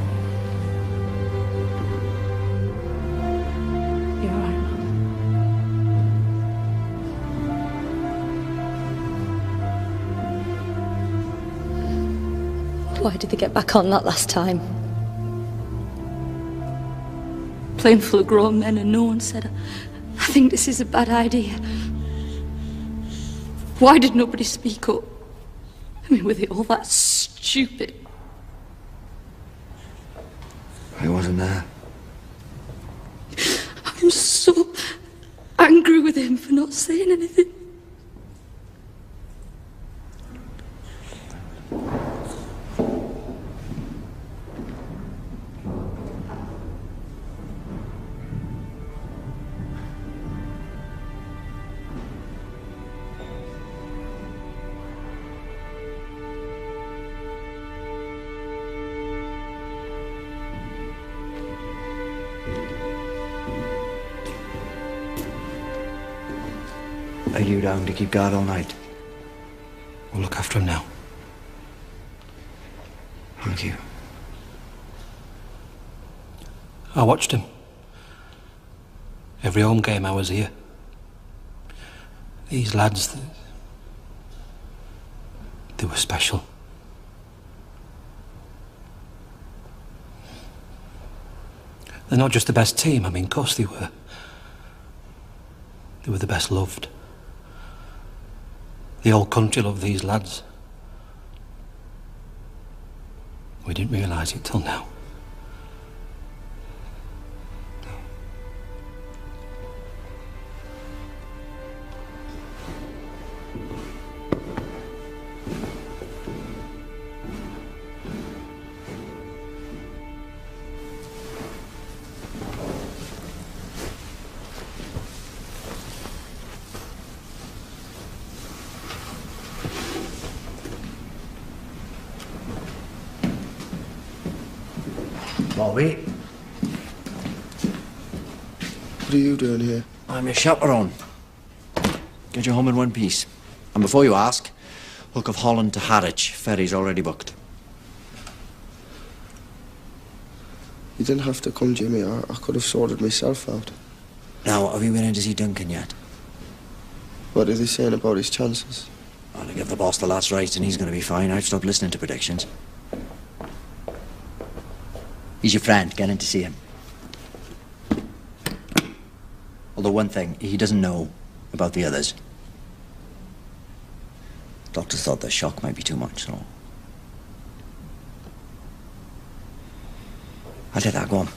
You're right, Mum. Why did they get back on that last time? Playing full of grown men and no one said, I think this is a bad idea. Why did nobody speak up? I mean, were they all that stupid? I wasn't there. I'm so angry with him for not saying anything. Are you down to keep guard all night? We'll look after him now. Thank you. I watched him. Every home game I was here. These lads, they were special. They're not just the best team, I mean, of course they were. They were the best loved. The whole country loved these lads. We didn't realise it till now. Bobby? What are you doing here? I'm your chaperone. Get you home in one piece. And before you ask, Hook of Holland to Harwich. Ferry's already booked. You didn't have to come, Jimmy. I could have sorted myself out. Now, have you been in to see Duncan yet? What are they saying about his chances? Well, to give the boss the last right and he's going to be fine, I'd stop listening to predictions. He's your friend. Get in to see him. Although one thing, he doesn't know about the others. Doctors thought the shock might be too much, so... I'll take that, go on.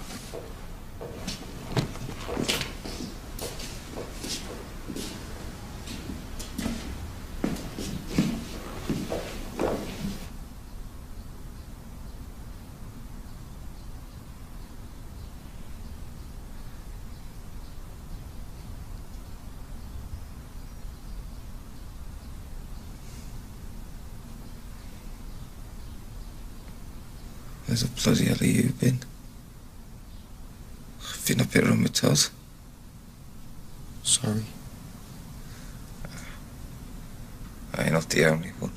Where's the bloody hell have you been? I've been up here on my toes. Sorry. I ain't not the only one.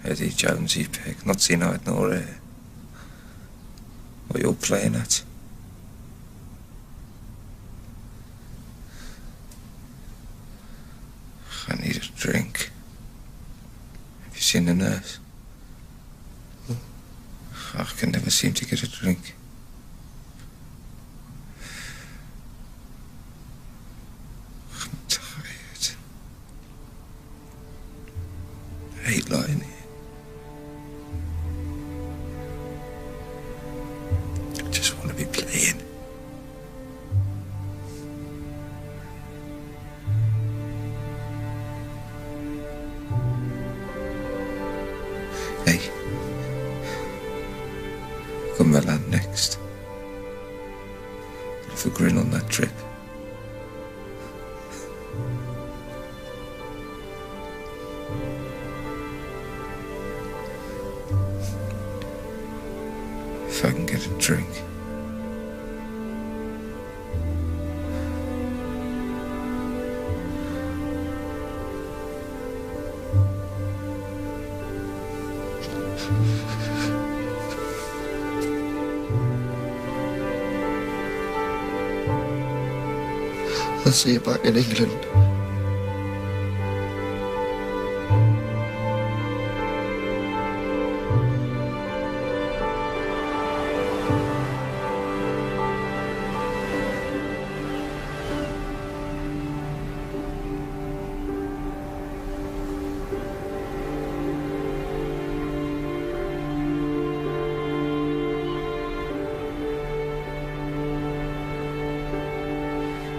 Eddie, Jonesy, Peg, not seen eyed nor hair. What you're playing at? I need a drink. Have you seen the nurse? I can never seem to get a drink. I'm tired. I hate lying here. I just want to be playing. Hey. Come my land next. I'll have a grin on that trip. If I can get a drink. I'll see you back in England.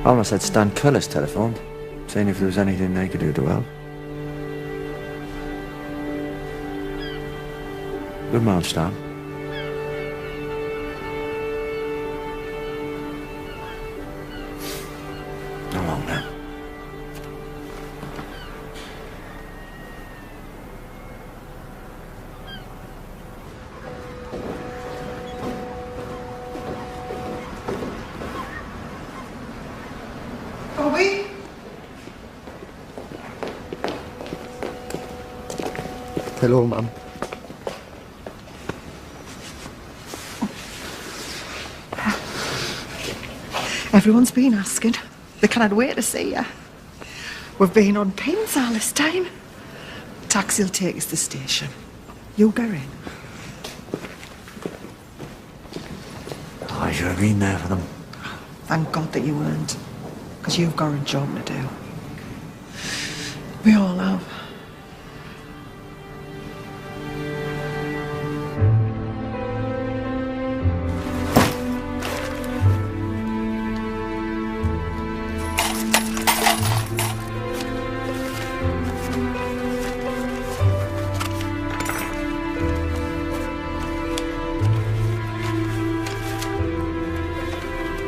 Almost had Stan Cullis telephoned, saying if there was anything they could do to help. Good man, Stan. How long now? Bobby? Hello, Mum. Everyone's been asking. They cannot wait to see you. We've been on pins all this time. Taxi will take us to the station. You go in. Oh, I should have been there for them. Thank God that you weren't. Because you've got a job to do. We all have.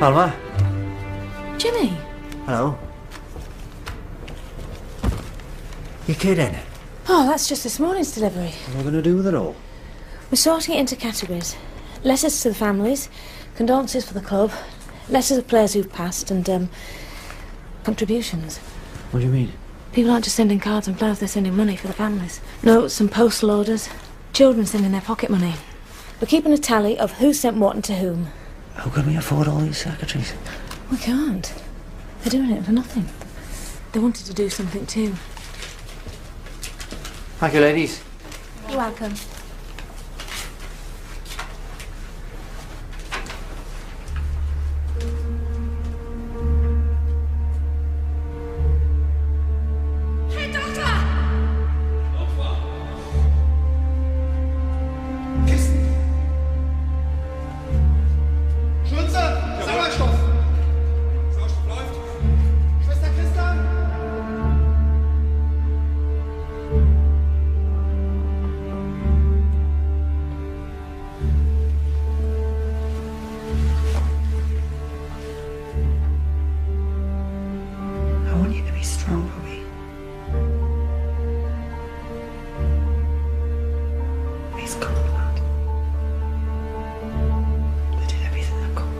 Alma? Jimmy? Hello? You kidding? Oh, that's just this morning's delivery. What am I going to do with it all? We're sorting it into categories. Letters to the families, condolences for the club, letters of players who've passed, and, contributions. What do you mean? People aren't just sending cards and clothes, they're sending money for the families. Notes and postal orders. Children sending their pocket money. We're keeping a tally of who sent what and to whom. How can we afford all these secretaries? We can't. They're doing it for nothing. They wanted to do something too. Thank you, ladies. You're welcome. Hey, Doctor! He's cool, lad. They did everything they could.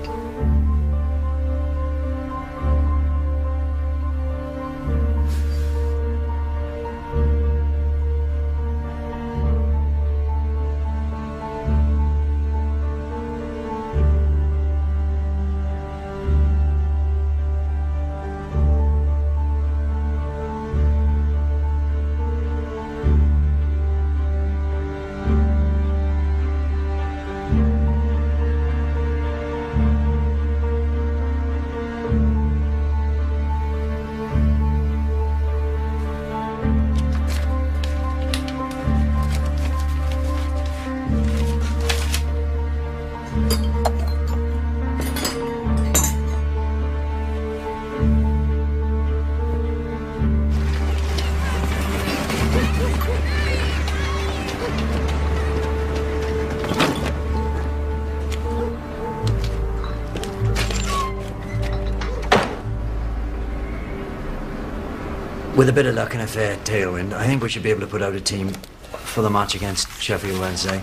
With a bit of luck and a fair tailwind, I think we should be able to put out a team for the match against Sheffield Wednesday.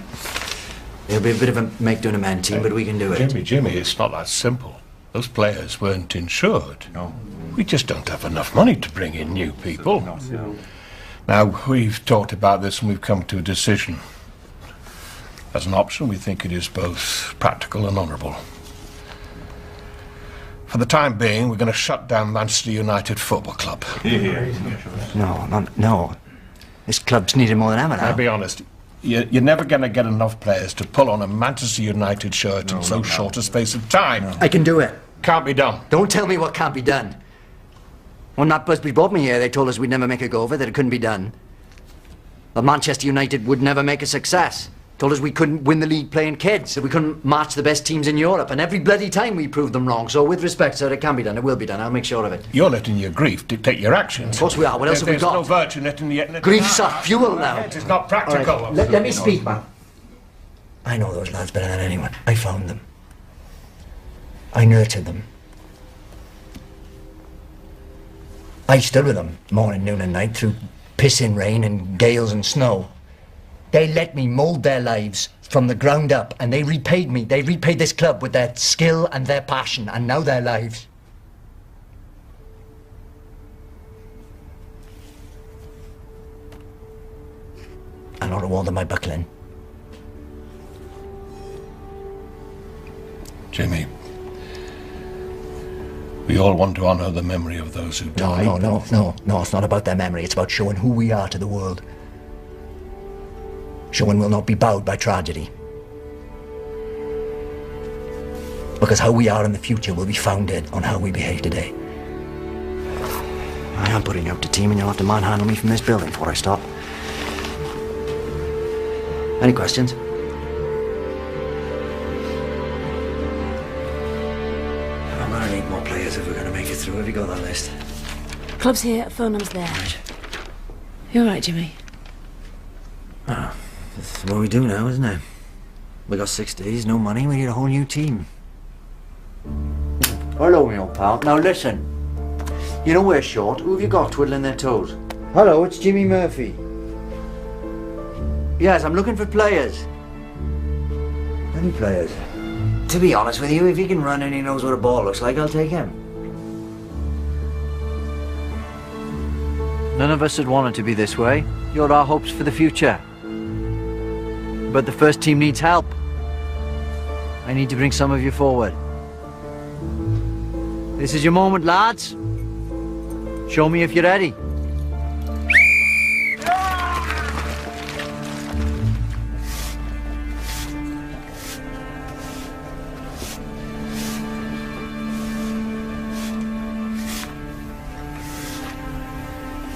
It'll be a bit of a make-do-a-man team, but we can do it. Jimmy, it's not that simple. Those players weren't insured. No. We just don't have enough money to bring in new people. No. Now, we've talked about this and we've come to a decision. As an option, we think it is both practical and honourable. For the time being, we're going to shut down Manchester United Football Club. No. This club's needed more than ever now. I'll be honest, you're never going to get enough players to pull on a Manchester United shirt in so short a space of time. I can do it. Can't be done. Don't tell me what can't be done. When Matt Busby brought me here, they told us we'd never make a go of it, that it couldn't be done. That Manchester United would never make a success. Told us we couldn't win the league playing kids, that we couldn't match the best teams in Europe, and every bloody time we proved them wrong. So with respect, sir, it can be done, it will be done, I'll make sure of it. You're letting your grief dictate your actions. Of course we are, what else have we got? There's no virtue in letting the... Grief's our fuel now. It's not practical. Right. Let me speak, man. I know those lads better than anyone. I found them. I nurtured them. I stood with them morning, noon and night through pissing rain and gales and snow. They let me mould their lives from the ground up, and they repaid me. They repaid this club with their skill and their passion, and now their lives. I don't reward them by buckling. Jimmy, we all want to honour the memory of those who died. No, it's not about their memory. It's about showing who we are to the world. Showing we'll not be bowed by tragedy. Because how we are in the future will be founded on how we behave today. I am putting out the team, and you'll have to manhandle me from this building before I stop. Any questions? I'm gonna need more players if we're gonna make it through. Have you got that list? Club's here, phone number's there. Right. You all right, Jimmy? Oh, that's what we do now, isn't it? We got 6 days, no money, we need a whole new team. Hello, my old pal. Now listen. You know we're short. Who have you got twiddling their toes? Hello, it's Jimmy Murphy. Yes, I'm looking for players. Any players? To be honest with you, if he can run and he knows what a ball looks like, I'll take him. None of us had wanted to be this way. You're our hopes for the future. But the first team needs help. I need to bring some of you forward. This is your moment, lads. Show me if you're ready.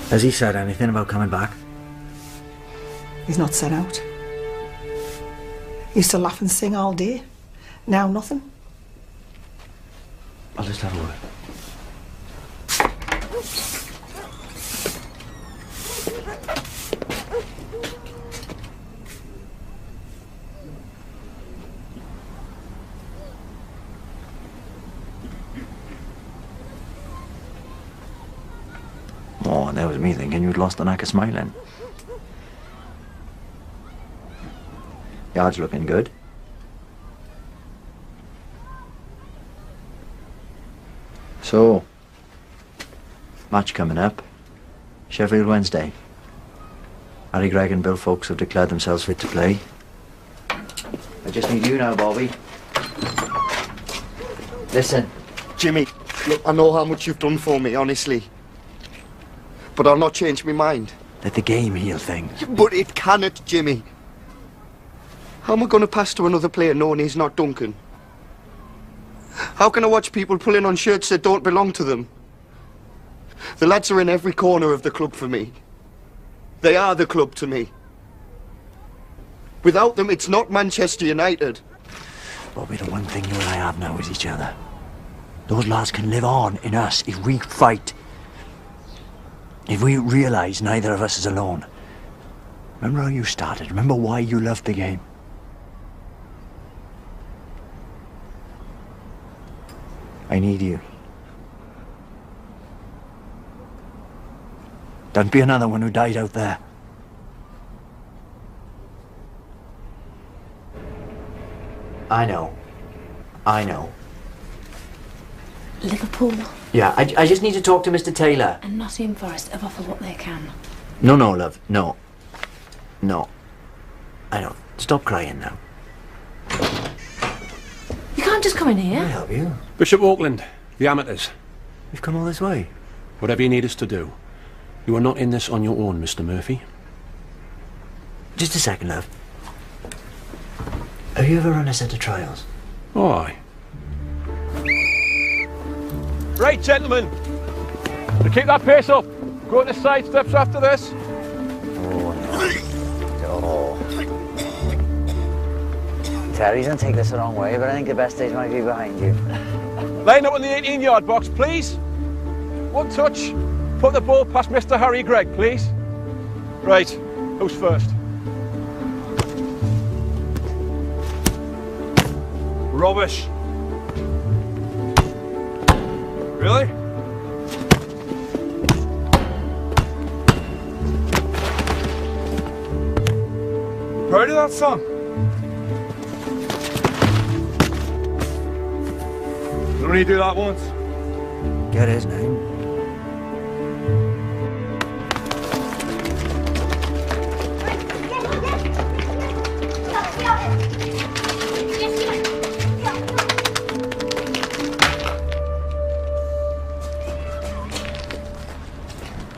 Has he said anything about coming back? He's not set out. He used to laugh and sing all day. Now nothing. I'll just have a word. Oh, that was me thinking you'd lost the knack of smiling. Yard's looking good. So, match coming up. Sheffield Wednesday. Harry Gregg and Bill Foulkes have declared themselves fit to play. I just need you now, Bobby. Listen. Jimmy, look, I know how much you've done for me, honestly. But I'll not change my mind. Let the game heal things. But it cannot, Jimmy. How am I going to pass to another player knowing he's not Duncan? How can I watch people pulling on shirts that don't belong to them? The lads are in every corner of the club for me. They are the club to me. Without them, it's not Manchester United. Bobby, the one thing you and I have now is each other. Those lads can live on in us if we fight. If we realise neither of us is alone. Remember how you started? Remember why you loved the game? I need you. Don't be another one who died out there. I know. I know. Liverpool Yeah, I just need to talk to Mr. Taylor. and Nottingham Forest have offered what they can. No, love. No. No. I know. Stop crying now. You can't just come in here. I'll help you. Bishop Auckland, the amateurs. You've come all this way. Whatever you need us to do. You are not in this on your own, Mr. Murphy. Just a second, love. Have you ever run a set of trials? Oh, aye. Right, gentlemen. To keep that pace up. Go to the side steps after this. Oh. Terry, don't take this the wrong way, but I think the best days might be behind you. Line up in the 18-yard box, please. One touch. Put the ball past Mr. Harry Gregg, please. Right. Who's first? Rubbish. Really? Heard of that song? You only do that once. Get his name.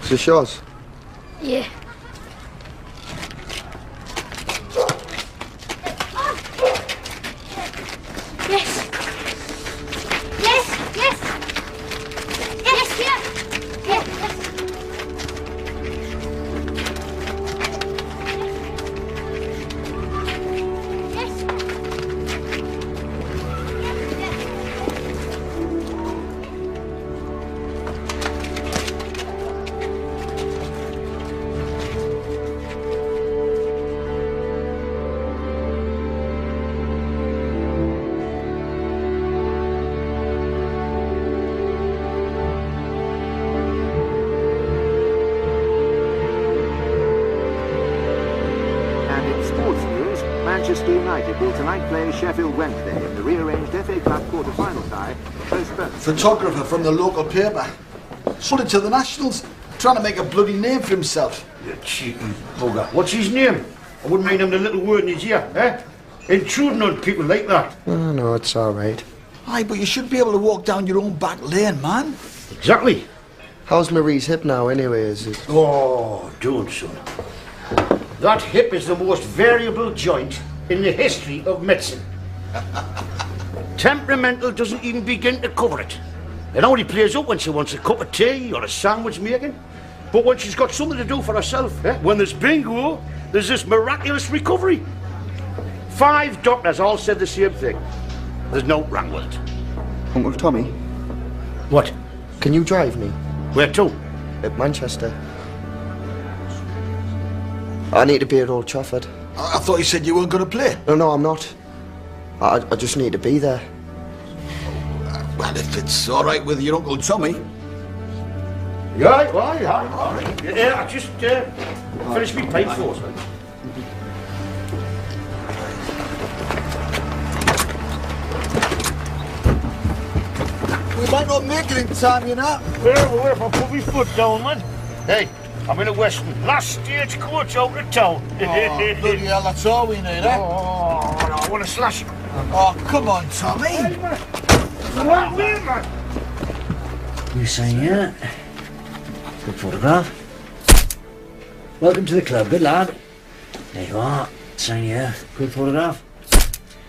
Is this yours? Yeah. Yes. Yes, yes. Yes, yeah. Yeah, yes. Manchester United will tonight play Sheffield Wednesday in the rearranged FA Cup quarter-final tie. Photographer from the local paper. Sold it to the Nationals, trying to make a bloody name for himself. You cheeky bugger. What's his name? I wouldn't mind him the little word in his ear, eh? Intruding on people like that. Oh, no, it's all right. Aye, but you should be able to walk down your own back lane, man. Exactly. How's Marie's hip now, anyway, is it? Oh, don't, son. That hip is the most variable joint in the history of medicine. Temperamental doesn't even begin to cover it. It only plays up when she wants a cup of tea or a sandwich making. But when she's got something to do for herself, when there's bingo, there's this miraculous recovery. 5 doctors all said the same thing. There's no wrong with it. Uncle Tommy? What? Can you drive me? Where to? At Manchester. I need to be at Old Trafford. I thought you said you weren't going to play. No, I'm not. I just need to be there. Well, if it's all right with your Uncle Tommy. Yeah, all right. Yeah, I just finished my pint for us. We might not make it in time, you know. Well, if I put my foot down, man. Hey, I'm in a Western. Last stagecoach out of town. Oh, bloody hell, that's all we need, eh? Oh, no, I want to slash it. Oh, come on, Tommy. Hey, man. You saying yeah? Good photograph. Welcome to the club, good lad. There you are. Saying yeah. Good photograph.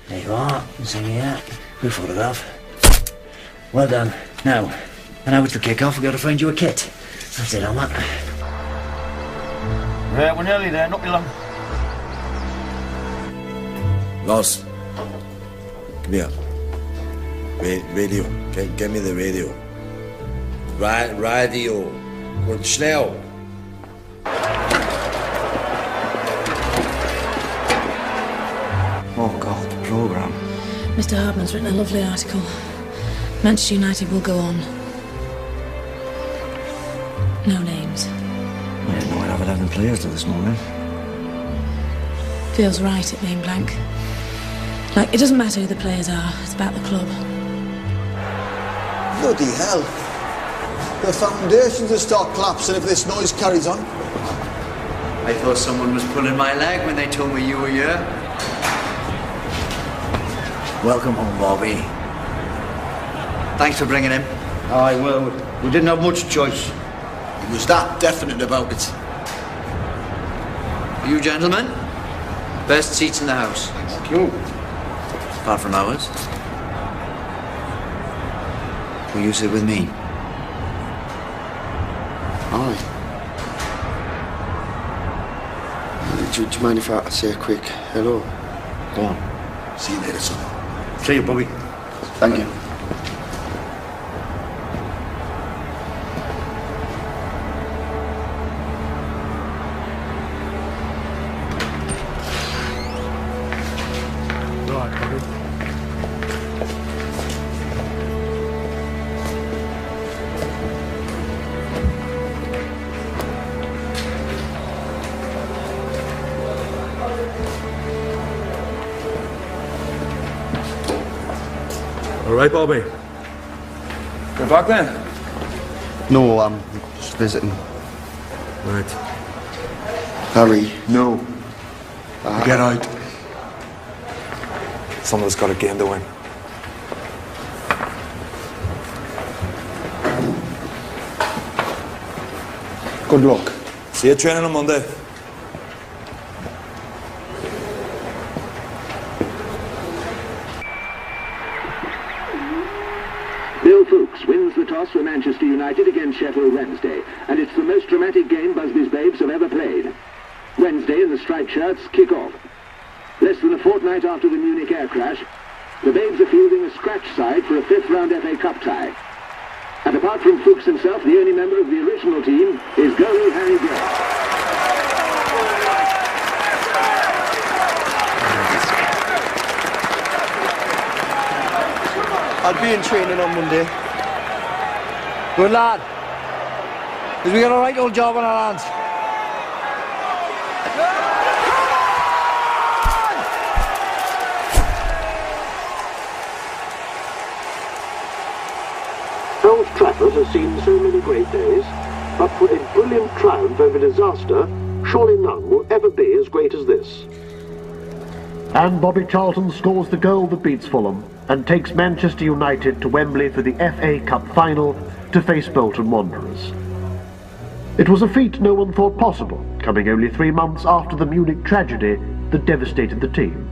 There you are. Saying yeah. Good photograph. Well done. Now it's the kick-off. We've got to find you a kit. That's it, on that. Right, we're nearly there, not be long. Ross, come here. Radio. Get me the radio. Radio. Go schnell. Oh God, the programme. Mr. Hardman's written a lovely article. Manchester United will go on. No names. I didn't know I'd have 11 players till this morning. Feels right at name blank. Like, it doesn't matter who the players are, it's about the club. Bloody hell. The foundations will start collapsing if this noise carries on. I thought someone was pulling my leg when they told me you were here. Welcome home, Bobby. Thanks for bringing him. Aye, well, we didn't have much choice. He was that definite about it. You gentlemen, best seats in the house. Thank you. Apart from ours. Will you sit with me? Aye. Do you mind if I say a quick hello? Go on. See you later, son. See you, Bobby. Thank you. Right, Bobby. All right, Bobby. Go back then. No, I'm just visiting. Right. Harry. No. Get out. Someone's got a game to win. Good luck. See you training on Monday. Bill Fuchs wins the toss for Manchester United against Sheffield Wednesday, and it's the most dramatic game Busby's Babes have ever played. Wednesday and the striped shirts kick off. Less than a fortnight after the Munich air crash, the Babes are fielding a scratch side for a fifth-round FA Cup tie. And apart from Fuchs himself, the only member of the original team is goalie Harry Gregg. I'll be in training on Monday. Good lad. Because we got a right old job on our hands. Old Trafford has seen so many great days, but for a brilliant triumph over disaster, surely none will ever be as great as this. And Bobby Charlton scores the goal that beats Fulham and takes Manchester United to Wembley for the FA Cup final to face Bolton Wanderers. It was a feat no one thought possible, coming only 3 months after the Munich tragedy that devastated the team.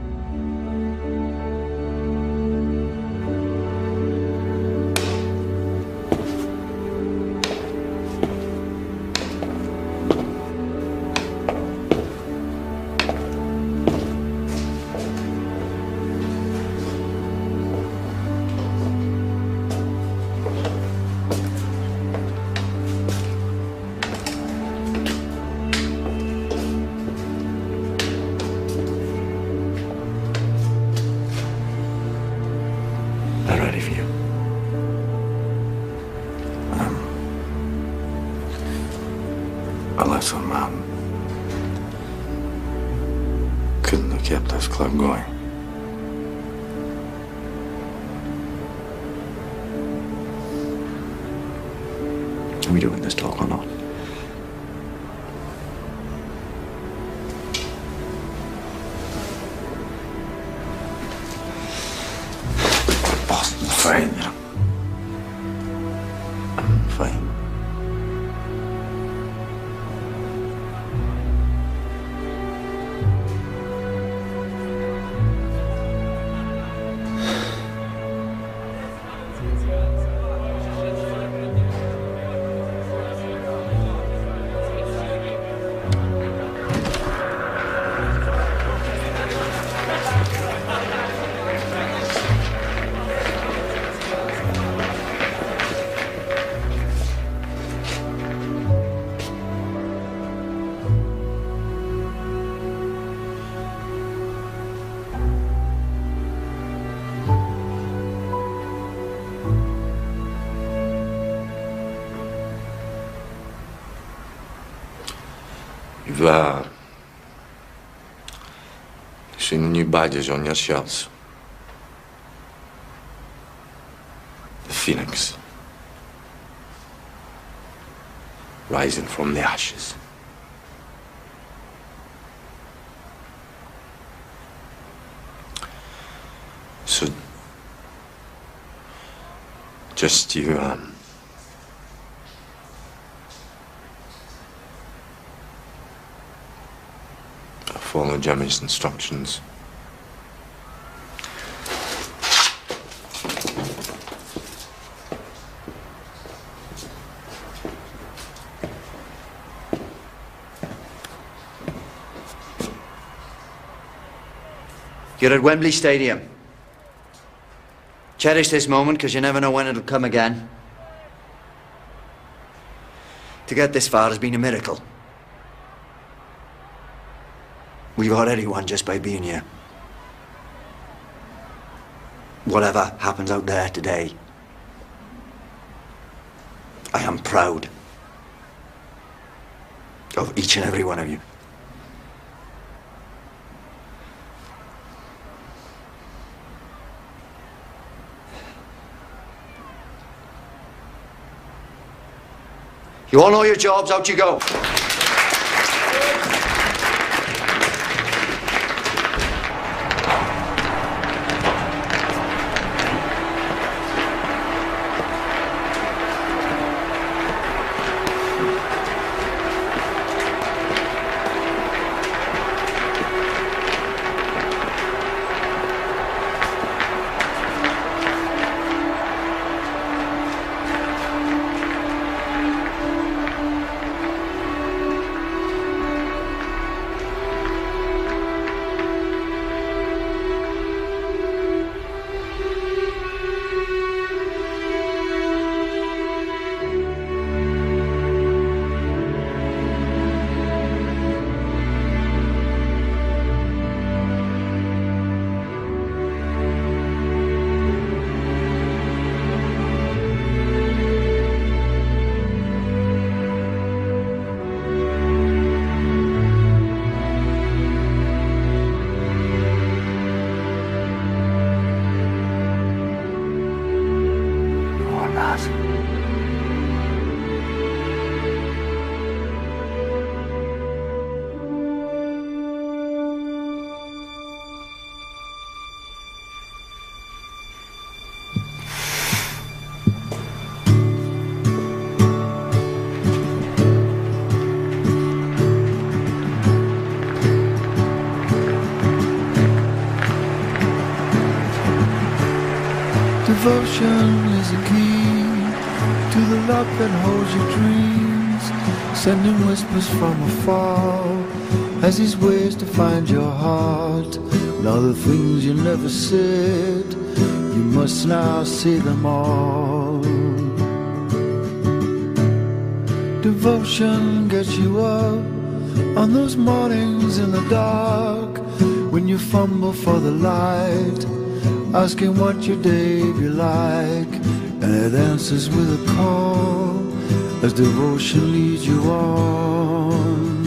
A lesson, man. Couldn't have kept this club going. Are we doing this talk or not? Boss, fine, you know. Fine. You've seen the new badges on your shirts. The phoenix. Rising from the ashes. So, just you, follow Jemmy's instructions. You're at Wembley Stadium. Cherish this moment, because you never know when it'll come again. To get this far has been a miracle. We've already won just by being here. Whatever happens out there today, I am proud of each and every one of you. You all know your jobs, out you go. Devotion is a key to the lock that holds your dreams, sending whispers from afar as these ways to find your heart. And all the things you never said, you must now say them all. Devotion gets you up on those mornings in the dark when you fumble for the light, asking what your day be like, and it answers with a call as devotion leads you on.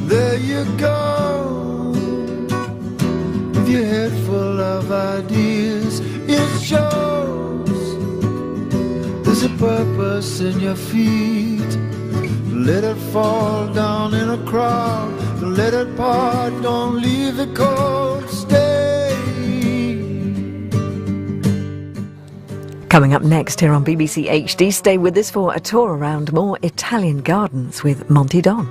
There you go, with your head full of ideas. It shows purpose in your feet. Let it fall down in a crowd. Don't let it part, don't leave it cold. Stay. Coming up next here on BBC HD, stay with us for a tour around more Italian gardens with Monty Don.